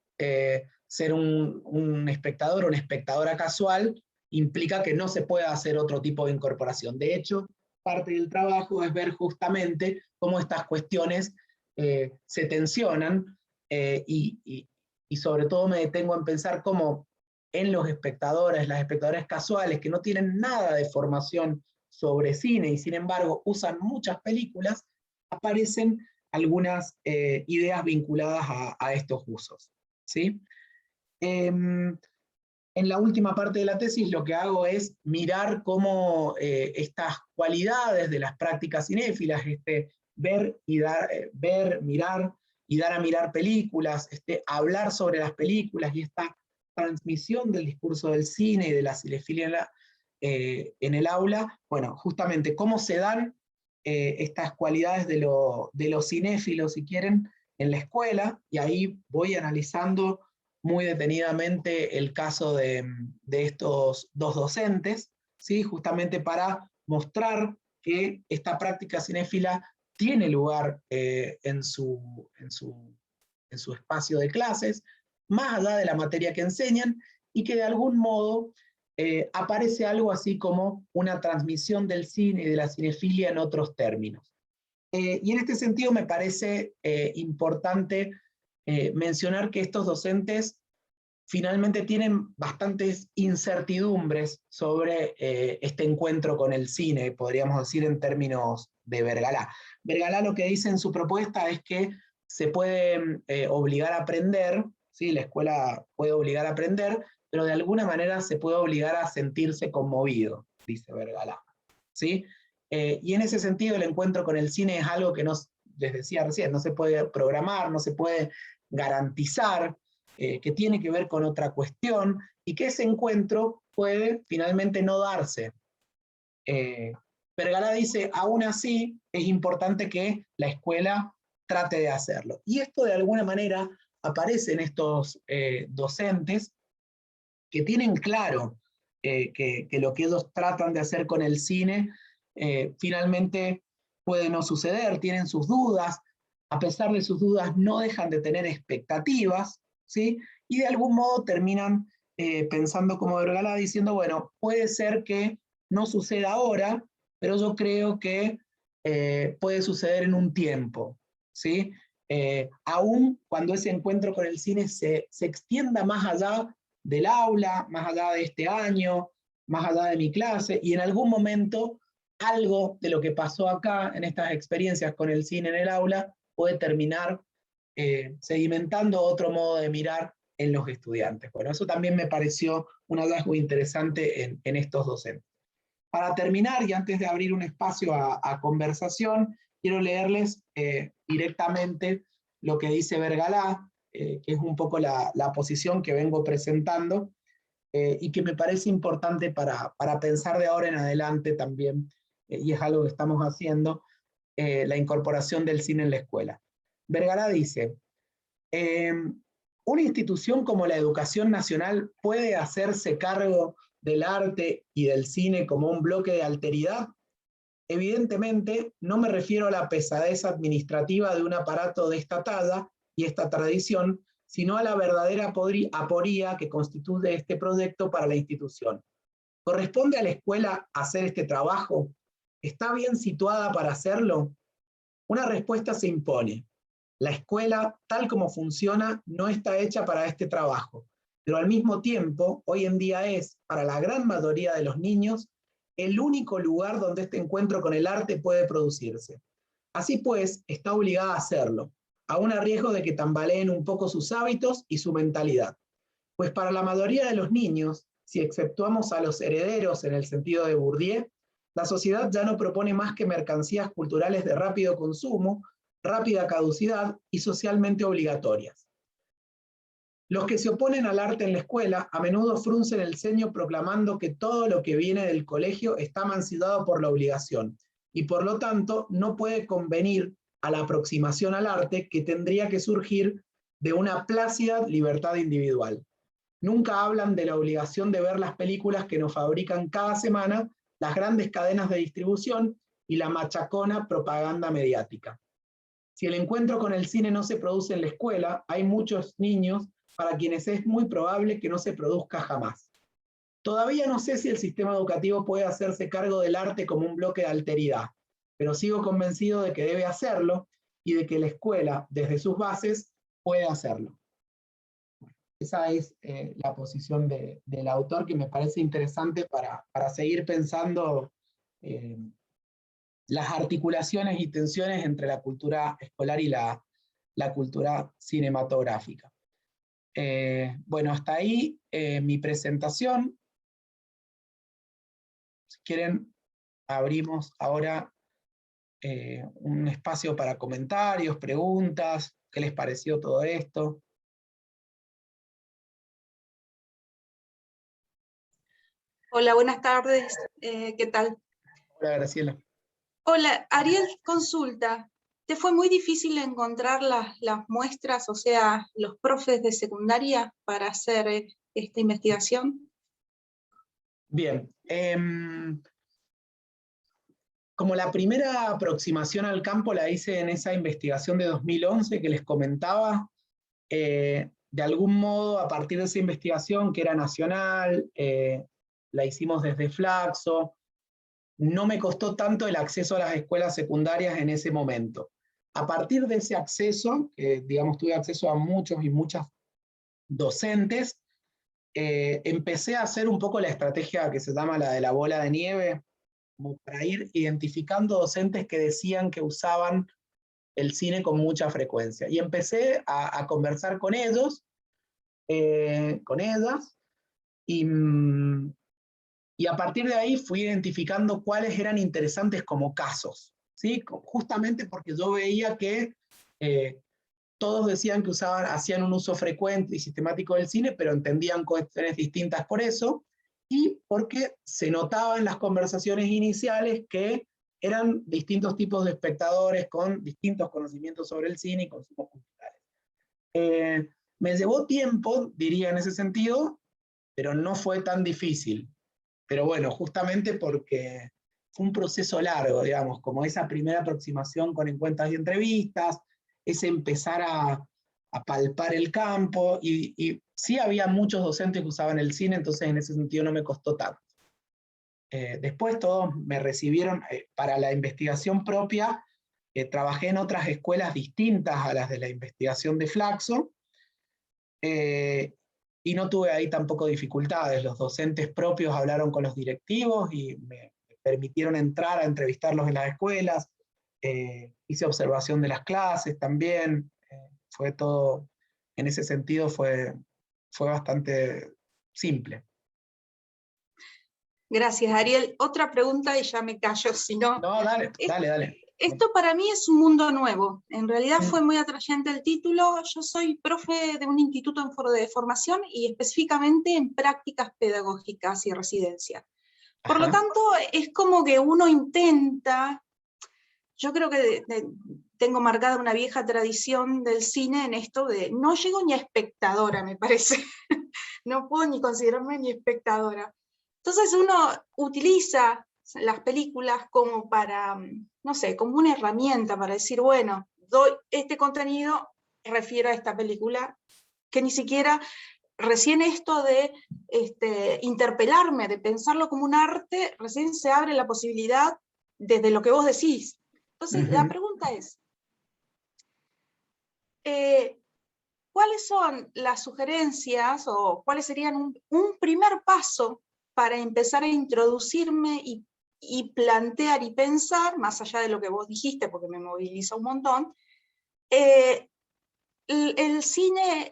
ser un espectador o una espectadora casual implica que no se pueda hacer otro tipo de incorporación. De hecho, parte del trabajo es ver justamente cómo estas cuestiones se tensionan y sobre todo me detengo en pensar cómo en los espectadores, las espectadoras casuales que no tienen nada de formación sobre cine y sin embargo usan muchas películas, aparecen algunas ideas vinculadas a estos usos. ¿Sí? En la última parte de la tesis lo que hago es mirar cómo estas cualidades de las prácticas cinéfilas, ver, mirar y dar a mirar películas, hablar sobre las películas y esta transmisión del discurso del cine y de la cinefilia en el aula, bueno, justamente cómo se dan estas cualidades de los cinéfilos, si quieren, en la escuela, y ahí voy analizando muy detenidamente el caso de estos dos docentes, ¿sí? Justamente para mostrar que esta práctica cinéfila tiene lugar en su espacio de clases, más allá de la materia que enseñan, y que de algún modo aparece algo así como una transmisión del cine y de la cinefilia en otros términos. Y en este sentido me parece importante mencionar que estos docentes finalmente tienen bastantes incertidumbres sobre este encuentro con el cine, podríamos decir en términos de Vergalá. Vergalá lo que dice en su propuesta es que se puede obligar a aprender, ¿sí? La escuela puede obligar a aprender, pero de alguna manera se puede obligar a sentirse conmovido, dice Vergalá, ¿sí? Y en ese sentido el encuentro con el cine es algo que les decía recién, no se puede programar, no se puede garantizar, que tiene que ver con otra cuestión, y que ese encuentro puede finalmente no darse. Vergalá dice, aún así es importante que la escuela trate de hacerlo. Y esto de alguna manera aparece en estos docentes que tienen claro que lo que ellos tratan de hacer con el cine finalmente puede no suceder, tienen sus dudas, a pesar de sus dudas no dejan de tener expectativas, ¿sí? Y de algún modo terminan pensando como Vergalá, diciendo, bueno, puede ser que no suceda ahora, pero yo creo que puede suceder en un tiempo, ¿sí? Aún cuando ese encuentro con el cine se extienda más allá del aula, más allá de este año, más allá de mi clase, y en algún momento algo de lo que pasó acá en estas experiencias con el cine en el aula puede terminar sedimentando otro modo de mirar en los estudiantes. Bueno, eso también me pareció un hallazgo interesante en estos docentes. Para terminar, y antes de abrir un espacio a conversación, quiero leerles directamente lo que dice Vergalá, que es un poco la posición que vengo presentando, y que me parece importante para pensar de ahora en adelante también, y es algo que estamos haciendo, la incorporación del cine en la escuela. Vergalá dice, una institución como la Educación Nacional puede hacerse cargo del arte y del cine como un bloque de alteridad. Evidentemente, no me refiero a la pesadez administrativa de un aparato de esta talla y esta tradición, sino a la verdadera aporía que constituye este proyecto para la institución. ¿Corresponde a la escuela hacer este trabajo? ¿Está bien situada para hacerlo? Una respuesta se impone. La escuela, tal como funciona, no está hecha para este trabajo, pero al mismo tiempo, hoy en día es, para la gran mayoría de los niños, el único lugar donde este encuentro con el arte puede producirse. Así pues, está obligada a hacerlo, aún a riesgo de que tambaleen un poco sus hábitos y su mentalidad. Pues para la mayoría de los niños, si exceptuamos a los herederos en el sentido de Bourdieu, la sociedad ya no propone más que mercancías culturales de rápido consumo, rápida caducidad y socialmente obligatorias. Los que se oponen al arte en la escuela a menudo fruncen el ceño proclamando que todo lo que viene del colegio está mancillado por la obligación y por lo tanto no puede convenir a la aproximación al arte que tendría que surgir de una plácida libertad individual. Nunca hablan de la obligación de ver las películas que nos fabrican cada semana las grandes cadenas de distribución y la machacona propaganda mediática. Si el encuentro con el cine no se produce en la escuela, hay muchos niños para quienes es muy probable que no se produzca jamás. Todavía no sé si el sistema educativo puede hacerse cargo del arte como un bloque de alteridad, pero sigo convencido de que debe hacerlo y de que la escuela, desde sus bases, puede hacerlo. Esa es la posición del autor, que me parece interesante para seguir pensando las articulaciones y tensiones entre la cultura escolar y la cultura cinematográfica. Bueno, hasta ahí mi presentación. Si quieren, abrimos ahora un espacio para comentarios, preguntas, ¿qué les pareció todo esto? Hola, buenas tardes. ¿Qué tal? Hola, Graciela. Hola, Ariel, consulta. ¿Te fue muy difícil encontrar las muestras, o sea, los profes de secundaria para hacer esta investigación? Bien. Como la primera aproximación al campo la hice en esa investigación de 2011 que les comentaba, de algún modo a partir de esa investigación que era nacional, la hicimos desde Flaxo, no me costó tanto el acceso a las escuelas secundarias en ese momento. A partir de ese acceso, digamos, tuve acceso a muchos y muchas docentes, empecé a hacer un poco la estrategia que se llama la de la bola de nieve, como para ir identificando docentes que decían que usaban el cine con mucha frecuencia. Y empecé a conversar con ellos, con ellas, y a partir de ahí fui identificando cuáles eran interesantes como casos, ¿sí? Justamente porque yo veía que todos decían que hacían un uso frecuente y sistemático del cine, pero entendían cuestiones distintas por eso, y porque se notaba en las conversaciones iniciales que eran distintos tipos de espectadores con distintos conocimientos sobre el cine y consumos culturales. Me llevó tiempo, diría en ese sentido, pero no fue tan difícil. Pero bueno, justamente porque fue un proceso largo, digamos, como esa primera aproximación con encuestas y entrevistas, ese empezar a palpar el campo, y sí había muchos docentes que usaban el cine, entonces en ese sentido no me costó tanto. Después todos me recibieron para la investigación propia, trabajé en otras escuelas distintas a las de la investigación de Flaxo, y no tuve ahí tampoco dificultades. Los docentes propios hablaron con los directivos y me permitieron entrar a entrevistarlos en las escuelas. Hice observación de las clases también. Fue todo, en ese sentido fue bastante simple. Gracias, Ariel. Otra pregunta y ya me callo, si no... No, dale, dale. Esto para mí es un mundo nuevo. En realidad fue muy atrayente el título. Yo soy profe de un instituto de formación y específicamente en prácticas pedagógicas y residencia. Por lo tanto, es como que uno intenta, yo creo que tengo marcada una vieja tradición del cine en esto de no llego ni a espectadora, me parece. No puedo ni considerarme ni espectadora. Entonces uno utiliza las películas como para, no sé, como una herramienta para decir, bueno, doy este contenido, refiero a esta película, que ni siquiera, recién esto de interpelarme, de pensarlo como un arte, recién se abre la posibilidad desde lo que vos decís. Entonces, la pregunta es, ¿cuáles son las sugerencias o cuáles serían un primer paso para empezar a introducirme y plantear y pensar, más allá de lo que vos dijiste, porque me moviliza un montón, el cine,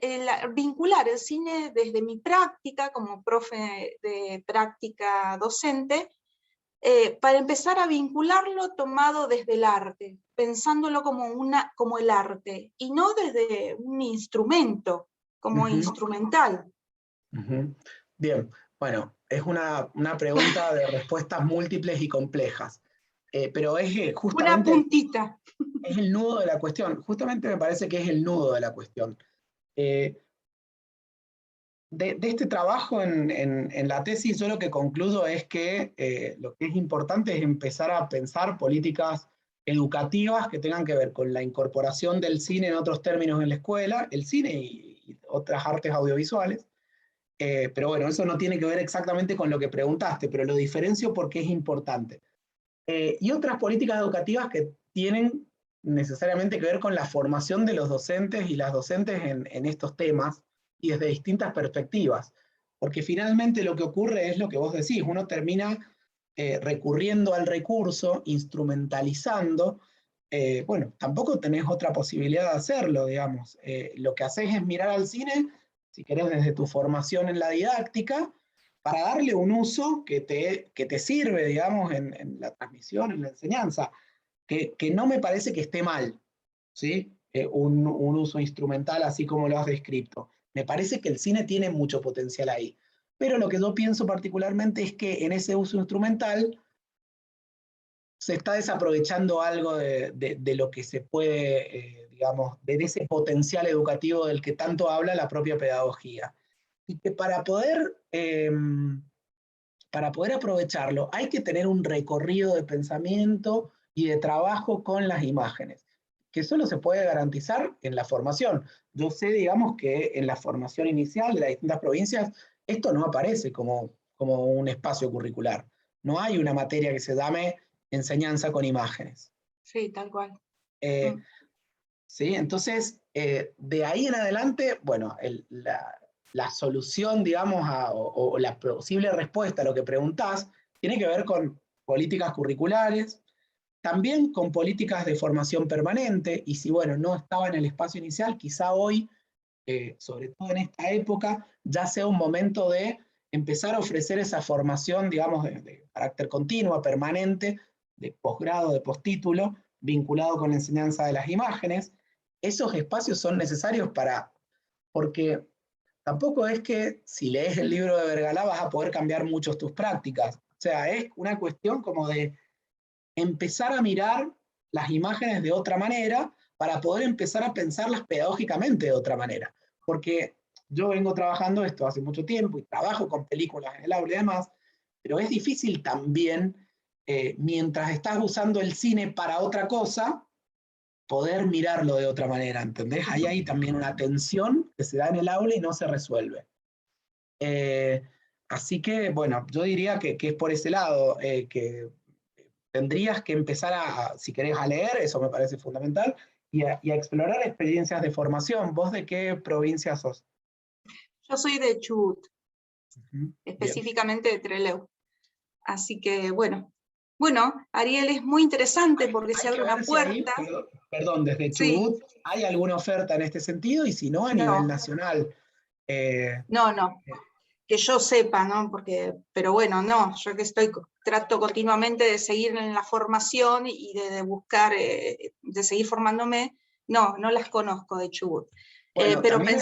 vincular el cine desde mi práctica como profe de práctica docente, para empezar a vincularlo tomado desde el arte, pensándolo como el arte, y no desde un instrumento, como instrumental. Bien, bueno, es una pregunta de respuestas múltiples y complejas, pero es justamente... Una puntita. Es el nudo de la cuestión, justamente me parece que es el nudo de la cuestión. De este trabajo en la tesis, yo lo que concluyo es que lo que es importante es empezar a pensar políticas educativas que tengan que ver con la incorporación del cine en otros términos en la escuela, el cine y otras artes audiovisuales. Pero bueno, eso no tiene que ver exactamente con lo que preguntaste, pero lo diferencio porque es importante. Y otras políticas educativas que tienen necesariamente que ver con la formación de los docentes y las docentes en estos temas, y desde distintas perspectivas. Porque finalmente lo que ocurre es lo que vos decís, uno termina recurriendo al recurso, instrumentalizando. Bueno, tampoco tenés otra posibilidad de hacerlo, digamos. Lo que haces es mirar al cine, si querés desde tu formación en la didáctica, para darle un uso que te sirve, digamos, en la transmisión, en la enseñanza, que no me parece que esté mal, ¿sí? Un uso instrumental así como lo has descrito. Me parece que el cine tiene mucho potencial ahí. Pero lo que yo pienso particularmente es que en ese uso instrumental se está desaprovechando algo de lo que se puede, digamos, de ese potencial educativo del que tanto habla la propia pedagogía. Y que para poder aprovecharlo hay que tener un recorrido de pensamiento y de trabajo con las imágenes, que solo se puede garantizar en la formación. Yo sé, digamos, que en la formación inicial de las distintas provincias esto no aparece como un espacio curricular. No hay una materia que se llame enseñanza con imágenes. Sí, tal cual. ¿Sí? Entonces, de ahí en adelante, bueno, la solución, digamos, o la posible respuesta a lo que preguntás, tiene que ver con políticas curriculares, también con políticas de formación permanente, y si bueno, no estaba en el espacio inicial, quizá hoy, sobre todo en esta época, ya sea un momento de empezar a ofrecer esa formación, digamos, de carácter continuo, permanente, de posgrado, de postítulo, vinculado con la enseñanza de las imágenes. Esos espacios son necesarios porque tampoco es que si lees el libro de Vergala vas a poder cambiar mucho tus prácticas. O sea, es una cuestión como de empezar a mirar las imágenes de otra manera para poder empezar a pensarlas pedagógicamente de otra manera. Porque yo vengo trabajando esto hace mucho tiempo y trabajo con películas en el aula y demás, pero es difícil también, mientras estás usando el cine para otra cosa, poder mirarlo de otra manera, ¿entendés? Ahí hay también una tensión que se da en el aula y no se resuelve. Eh, Así que, bueno, yo diría que es por ese lado, que tendrías que empezar si querés, a leer, eso me parece fundamental, y a explorar experiencias de formación. ¿Vos de qué provincia sos? Yo soy de Chubut, Bien. específicamente de Trelew. Así que, bueno, Ariel, es muy interesante porque se Hay que abre ver una si ahí, puerta. perdón, desde Sí, Chubut, ¿hay alguna oferta en este sentido? Y si no, a nivel no, nacional. no, que yo sepa, ¿no? Pero bueno, no, yo que trato continuamente de seguir en la formación y de buscar, de seguir formándome, no las conozco de Chubut. Bueno, Pero también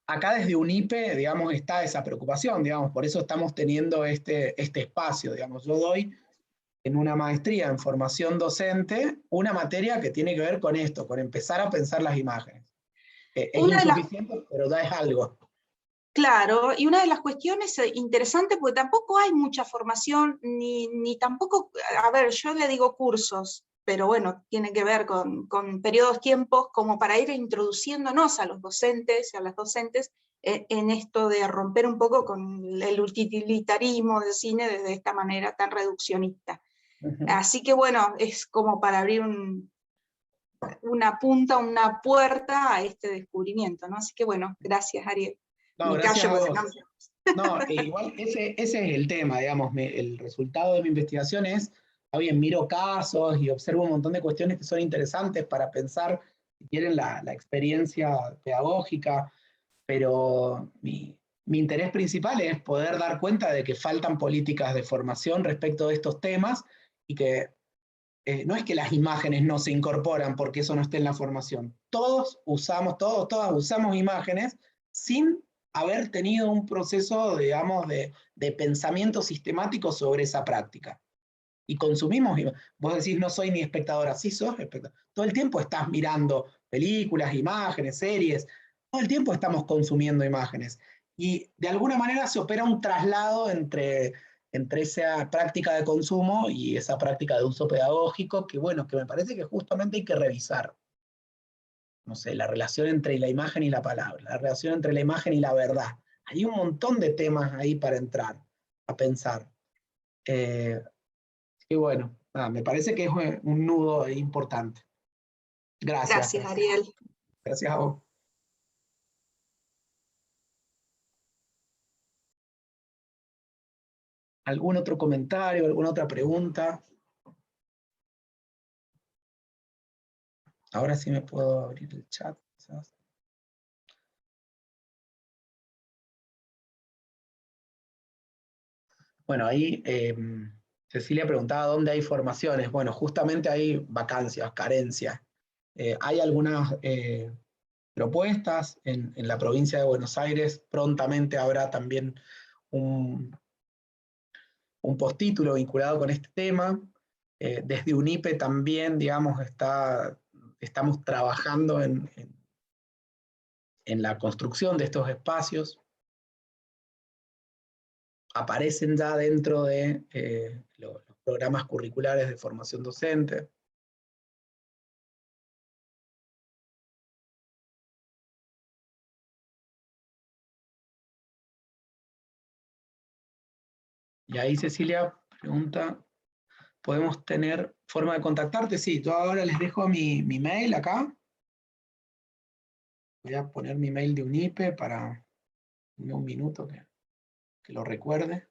acá desde UNIPE, digamos, está esa preocupación, digamos, por eso estamos teniendo este espacio, digamos. Yo doy en una maestría en formación docente una materia que tiene que ver con esto, con empezar a pensar las imágenes. Es una de las insuficiente, pero ya es algo. Claro, y una de las cuestiones interesantes, porque tampoco hay mucha formación, ni tampoco, a ver, yo le digo cursos, pero bueno, tiene que ver con periodos, tiempos, como para ir introduciéndonos a los docentes y a las docentes en esto de romper un poco con el utilitarismo del cine desde esta manera tan reduccionista. Así que bueno, es como para abrir una punta, una puerta a este descubrimiento, ¿no? Así que bueno, gracias, Ariel. No, Me gracias callo a porque vos. no. No, igual ese es el tema, digamos, el resultado de mi investigación es, está bien, miro casos y observo un montón de cuestiones que son interesantes para pensar, si quieren, la experiencia pedagógica, pero mi interés principal es poder dar cuenta de que faltan políticas de formación respecto de estos temas y que no es que las imágenes no se incorporan porque eso no esté en la formación. Todas usamos imágenes sin haber tenido un proceso, digamos, de pensamiento sistemático sobre esa práctica. Y consumimos, vos decís, no soy ni espectadora, sí sos espectadora. Todo el tiempo estás mirando películas, imágenes, series, todo el tiempo estamos consumiendo imágenes. Y de alguna manera se opera un traslado entre esa práctica de consumo y esa práctica de uso pedagógico, que bueno, que me parece que justamente hay que revisar. No sé, la relación entre la imagen y la palabra, la relación entre la imagen y la verdad. Hay un montón de temas ahí para entrar, a pensar. Y bueno, nada, me parece que es un nudo importante. Gracias. Gracias, Ariel. Gracias a vos. ¿Algún otro comentario, alguna otra pregunta? Ahora sí me puedo abrir el chat, quizás. Bueno, ahí Cecilia preguntaba dónde hay formaciones. Bueno, justamente hay vacancias, carencias. Hay algunas propuestas en la provincia de Buenos Aires. Prontamente habrá también un postítulo vinculado con este tema. Desde UNIPE también, digamos, estamos trabajando en la construcción de estos espacios. Aparecen ya dentro de los programas curriculares de formación docente. Y ahí Cecilia pregunta, ¿podemos tener forma de contactarte? Sí, yo ahora les dejo mi mail acá. Voy a poner mi mail de UNIPE para un minuto que lo recuerde.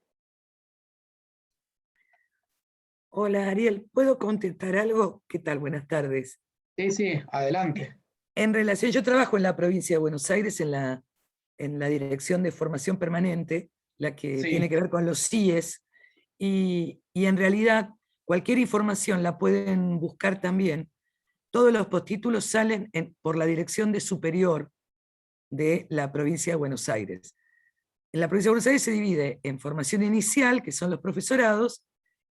Hola Ariel, ¿puedo contestar algo? ¿Qué tal? Buenas tardes. Sí, sí, adelante. En relación, yo trabajo en la provincia de Buenos Aires en la Dirección de Formación Permanente, la que tiene Sí, que ver con los CIES, y en realidad cualquier información la pueden buscar también. Todos los postítulos salen por la Dirección de Superior de la provincia de Buenos Aires. En la provincia de Buenos Aires se divide en formación inicial, que son los profesorados,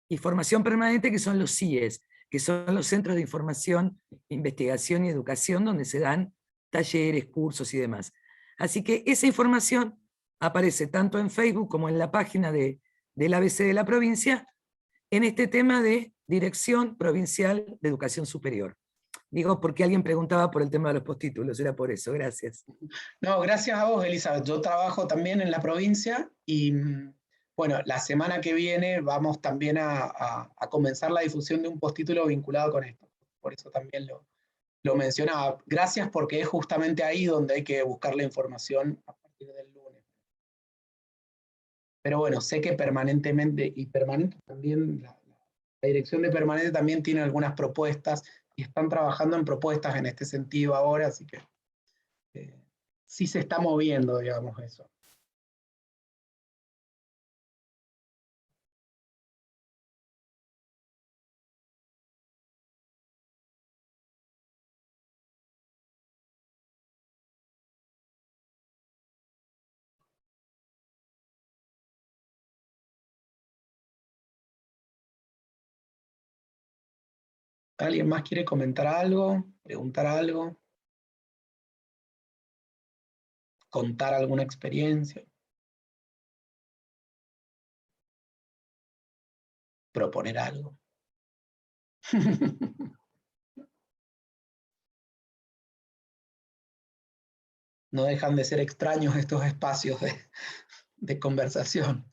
y formación permanente, que son los CIES, que son los centros de información, investigación y educación, donde se dan talleres, cursos y demás. Así que esa información aparece tanto en Facebook como en la página del ABC de la provincia, en este tema de Dirección Provincial de Educación Superior. Digo, porque alguien preguntaba por el tema de los postítulos, era por eso, gracias. no, gracias a vos, Elizabeth. Yo trabajo también en la provincia y, bueno, la semana que viene vamos también a comenzar la difusión de un postítulo vinculado con esto. Por eso también lo mencionaba. Gracias, porque es justamente ahí donde hay que buscar la información a partir del lunes. Pero bueno, sé que permanentemente, y permanente también, la dirección de permanente también tiene algunas propuestas y están trabajando en propuestas en este sentido ahora, así que sí se está moviendo, digamos, eso. ¿Alguien más quiere comentar algo? ¿Preguntar algo? ¿Contar alguna experiencia? ¿Proponer algo? No dejan de ser extraños estos espacios de conversación.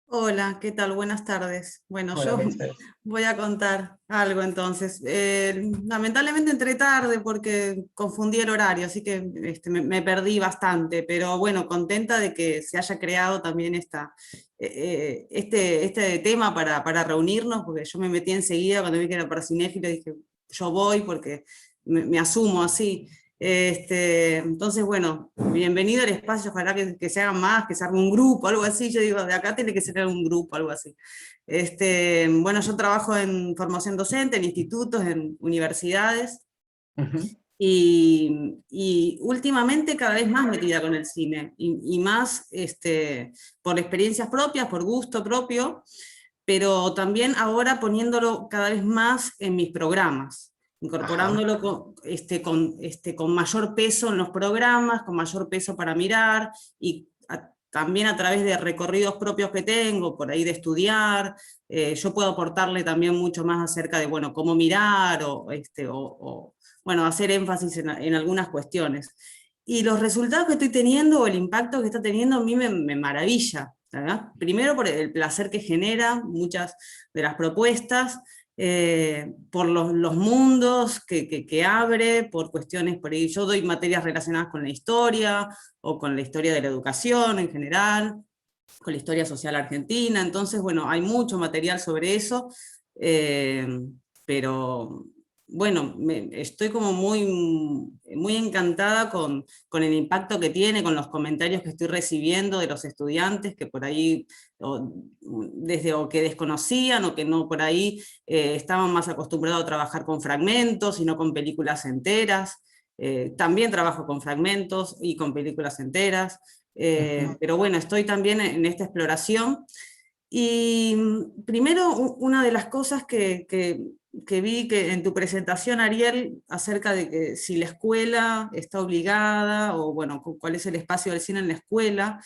Hola, ¿qué tal? Buenas tardes. Bueno, Hola, yo Mercedes. voy a contar algo entonces. Lamentablemente entré tarde porque confundí el horario, así que me perdí bastante, pero bueno, contenta de que se haya creado también este tema para reunirnos, porque yo me metí enseguida cuando vi que era para cinéfilo, dije, yo voy porque me asumo así. Entonces, bueno, bienvenido al espacio, ojalá que se hagan más, que se arme un grupo, algo así. Yo digo, de acá tiene que ser un grupo, algo así. Bueno, yo trabajo en formación docente, en institutos, en universidades, y últimamente cada vez más metida con el cine, y más por experiencias propias, por gusto propio, pero también ahora poniéndolo cada vez más en mis programas, incorporándolo con mayor peso en los programas, con mayor peso para mirar, y también a través de recorridos propios que tengo, por ahí de estudiar, yo puedo aportarle también mucho más acerca de, bueno, cómo mirar, bueno, hacer énfasis en algunas cuestiones. Y los resultados que estoy teniendo, o el impacto que está teniendo, a mí me maravilla, ¿verdad? Primero por el placer que genera muchas de las propuestas, por los mundos que abre, por cuestiones, por ahí yo doy materias relacionadas con la historia, o con la historia de la educación en general, con la historia social argentina, entonces bueno, hay mucho material sobre eso, pero bueno, estoy como muy encantada con el impacto que tiene, con los comentarios que estoy recibiendo de los estudiantes, que por ahí, desde o que desconocían, o que no por ahí estaban más acostumbrados a trabajar con fragmentos y no con películas enteras. También trabajo con fragmentos y con películas enteras, pero bueno, estoy también en esta exploración. Y primero, una de las cosas que vi que en tu presentación, Ariel, acerca de que si la escuela está obligada, o bueno, cuál es el espacio del cine en la escuela,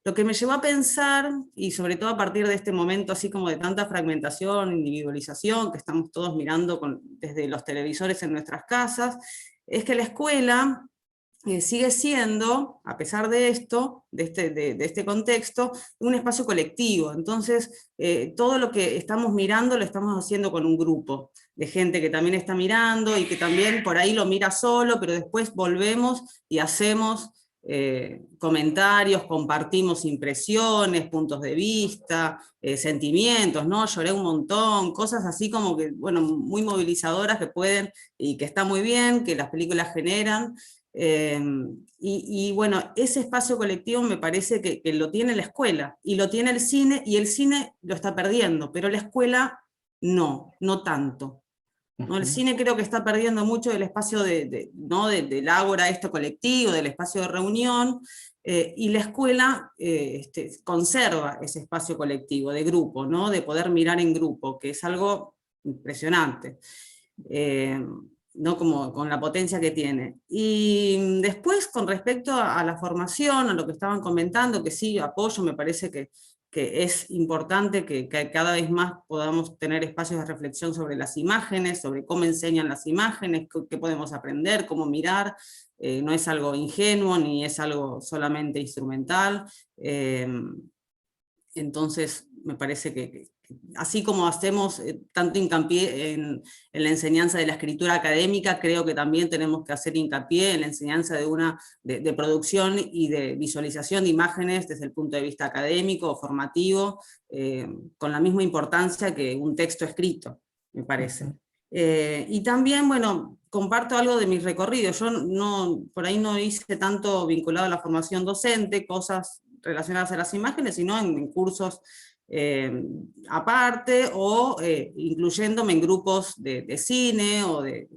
lo que me llevó a pensar, y sobre todo a partir de este momento así como de tanta fragmentación, individualización, que estamos todos mirando desde los televisores en nuestras casas, es que la escuela sigue siendo, a pesar de esto, de este contexto, un espacio colectivo. Entonces, todo lo que estamos mirando lo estamos haciendo con un grupo de gente que también está mirando, y que también por ahí lo mira solo, pero después volvemos y hacemos comentarios, compartimos impresiones, puntos de vista, sentimientos, ¿no? Lloré un montón, cosas así como que, bueno, muy movilizadoras que pueden, y que está muy bien, que las películas generan. Y bueno, ese espacio colectivo me parece que lo tiene la escuela, y lo tiene el cine, y el cine lo está perdiendo, pero la escuela no tanto. ¿No? El cine creo que está perdiendo mucho del espacio ¿no? del ágora esto colectivo, del espacio de reunión, y la escuela conserva ese espacio colectivo, de grupo, ¿no? De poder mirar en grupo, que es algo impresionante, ¿no? Como con la potencia que tiene. Y después, con respecto a la formación, a lo que estaban comentando, que sí, apoyo, me parece que es importante que cada vez más podamos tener espacios de reflexión sobre las imágenes, sobre cómo enseñan las imágenes, qué podemos aprender, cómo mirar. No es algo ingenuo, ni es algo solamente instrumental. Entonces, me parece que así como hacemos tanto hincapié en la enseñanza de la escritura académica, creo que también tenemos que hacer hincapié en la enseñanza de producción y de visualización de imágenes desde el punto de vista académico o formativo, con la misma importancia que un texto escrito, me parece. Y también, bueno, comparto algo de mis recorridos. Yo por ahí no hice tanto vinculado a la formación docente, cosas relacionadas a las imágenes, sino en cursos aparte, o incluyéndome en grupos de cine, o de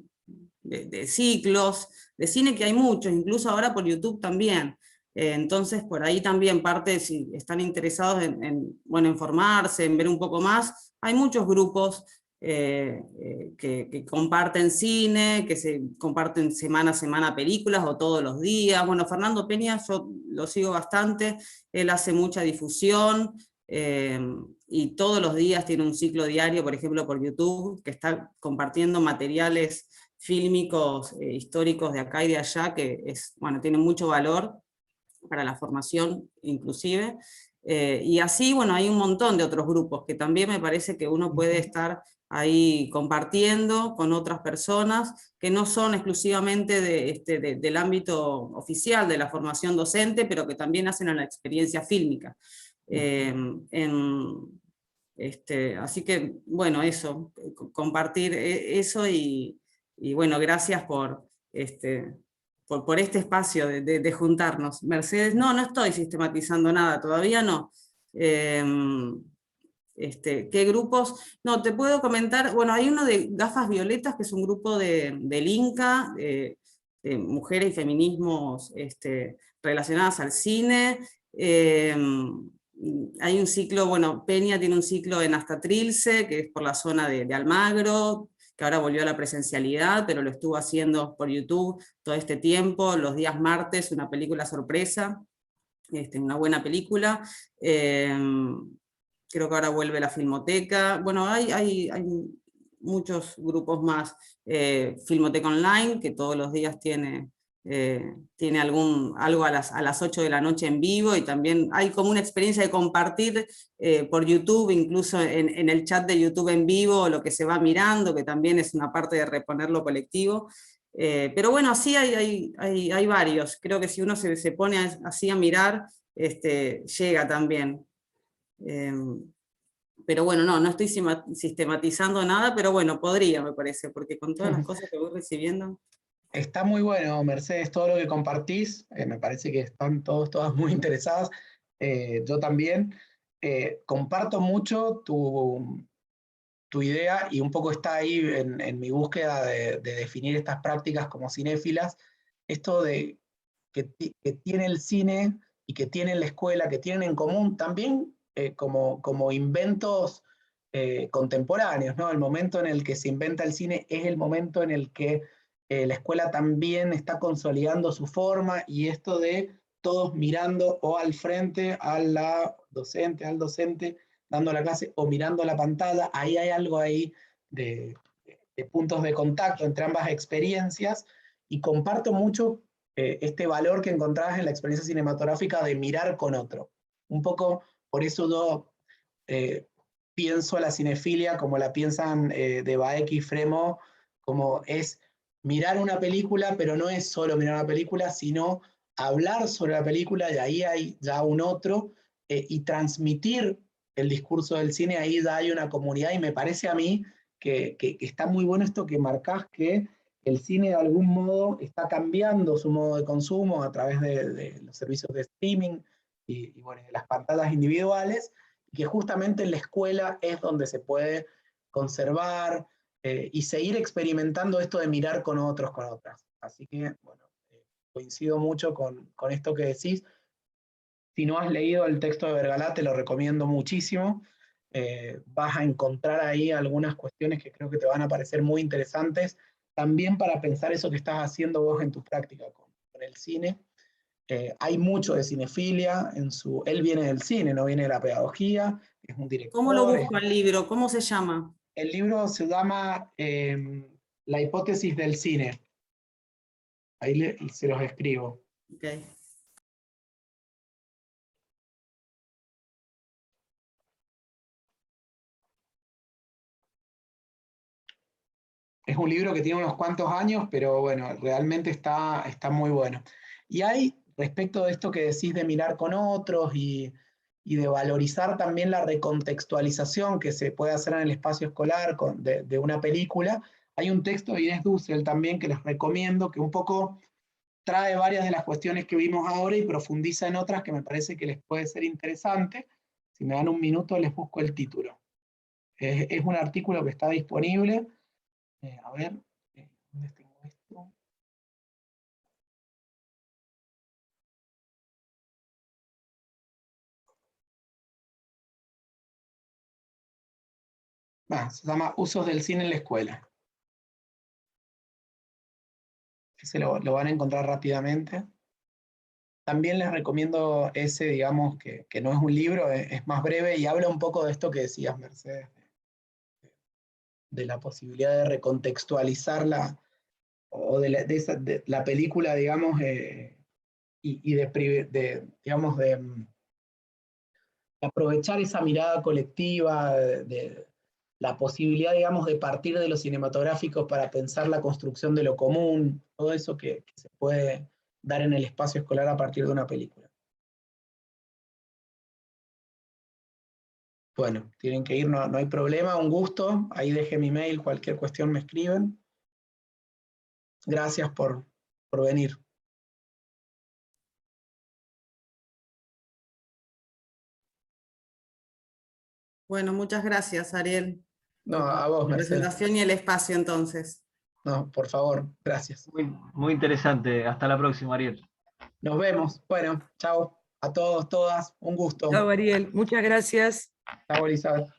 ciclos de cine, que hay muchos, incluso ahora por YouTube también. Entonces, por ahí también parte, si están interesados bueno, en formarse, en ver un poco más, hay muchos grupos que comparten cine, que se comparten semana a semana películas, o todos los días. Bueno, Fernando Peña, yo lo sigo bastante, él hace mucha difusión, y todos los días tiene un ciclo diario, por ejemplo por YouTube, que está compartiendo materiales fílmicos, históricos de acá y de allá, que bueno, tiene mucho valor para la formación inclusive. Y así, bueno, hay un montón de otros grupos que también me parece que uno puede estar ahí compartiendo con otras personas que no son exclusivamente del ámbito oficial de la formación docente, pero que también hacen la experiencia fílmica. Así que, bueno, eso, compartir eso, y bueno, gracias por este espacio de juntarnos. Mercedes, no estoy sistematizando nada, todavía no. ¿Qué grupos? No, te puedo comentar, bueno, hay uno de Gafas Violetas, que es un grupo del Inca, de mujeres y feminismos relacionadas al cine. Hay un ciclo, bueno, Peña tiene un ciclo en Astatrilce, que es por la zona de Almagro, que ahora volvió a la presencialidad, pero lo estuvo haciendo por YouTube todo este tiempo, los días martes, una película sorpresa, una buena película. Creo que ahora vuelve la Filmoteca. Bueno, hay muchos grupos más. Filmoteca Online, que todos los días tiene algo a las 8 de la noche en vivo, y también hay como una experiencia de compartir por YouTube, incluso en el chat de YouTube en vivo, lo que se va mirando, que también es una parte de reponer lo colectivo. Pero bueno, así hay varios. Creo que si uno se pone así a mirar, llega también. Pero bueno, no estoy sistematizando nada, pero bueno, podría, me parece, porque con todas las cosas que voy recibiendo... Está muy bueno, Mercedes, todo lo que compartís. Me parece que están todas muy interesadas. Yo también comparto mucho tu idea, y un poco está ahí en mi búsqueda de definir estas prácticas como cinéfilas, esto de que tiene el cine y que tiene la escuela, que tienen en común también como inventos contemporáneos, ¿no? El momento en el que se inventa el cine es el momento en el que la escuela también está consolidando su forma, y esto de todos mirando o al frente a la docente, al docente, dando la clase, o mirando la pantalla, ahí hay algo ahí de puntos de contacto entre ambas experiencias, y comparto mucho este valor que encontrás en la experiencia cinematográfica de mirar con otro. Un poco por eso yo pienso la cinefilia como la piensan de Baek y Fremo, como es mirar una película, pero no es solo mirar una película, sino hablar sobre la película, y ahí hay ya un otro, y transmitir el discurso del cine, ahí ya hay una comunidad, y me parece a mí que está muy bueno esto que marcás, que el cine de algún modo está cambiando su modo de consumo a través de los servicios de streaming y bueno, de las pantallas individuales, y que justamente en la escuela es donde se puede conservar y seguir experimentando esto de mirar con otros, con otras. Así que, bueno, coincido mucho con esto que decís. Si no has leído el texto de Vergalá, te lo recomiendo muchísimo. Vas a encontrar ahí algunas cuestiones que creo que te van a parecer muy interesantes, también para pensar eso que estás haciendo vos en tu práctica con el cine. Hay mucho de cinefilia, él viene del cine, no viene de la pedagogía, es un director. ¿Cómo lo busco el libro? ¿Cómo se llama? El libro se llama La hipótesis del cine. Ahí se los escribo. Okay. Es un libro que tiene unos cuantos años, pero bueno, realmente está muy bueno. Y hay, respecto de esto que decís de mirar con otros y de valorizar también la recontextualización que se puede hacer en el espacio escolar de una película, hay un texto de Inés Dussel también que les recomiendo, que un poco trae varias de las cuestiones que vimos ahora y profundiza en otras que me parece que les puede ser interesante. Si me dan un minuto les busco el título. Es un artículo que está disponible. A ver, ¿dónde tengo esto? Se llama Usos del cine en la escuela. Ese lo van a encontrar rápidamente. También les recomiendo ese, digamos, que no es un libro, es más breve y habla un poco de esto que decías, Mercedes, de la posibilidad de recontextualizarla o de la película, digamos, y digamos, de aprovechar esa mirada colectiva, de la posibilidad, digamos, de partir de lo cinematográfico para pensar la construcción de lo común, todo eso que se puede dar en el espacio escolar a partir de una película. Bueno, tienen que ir, no hay problema, un gusto, ahí dejé mi mail, cualquier cuestión me escriben. Gracias por venir. Bueno, muchas gracias, Ariel. No, a vos, La Mercedes. presentación y el espacio, entonces. No, por favor, gracias. Muy interesante. Hasta la próxima, Ariel. Nos vemos. Bueno, chao a todos, todas. Un gusto. Chao, Ariel. Muchas gracias. Chao, Elizabeth.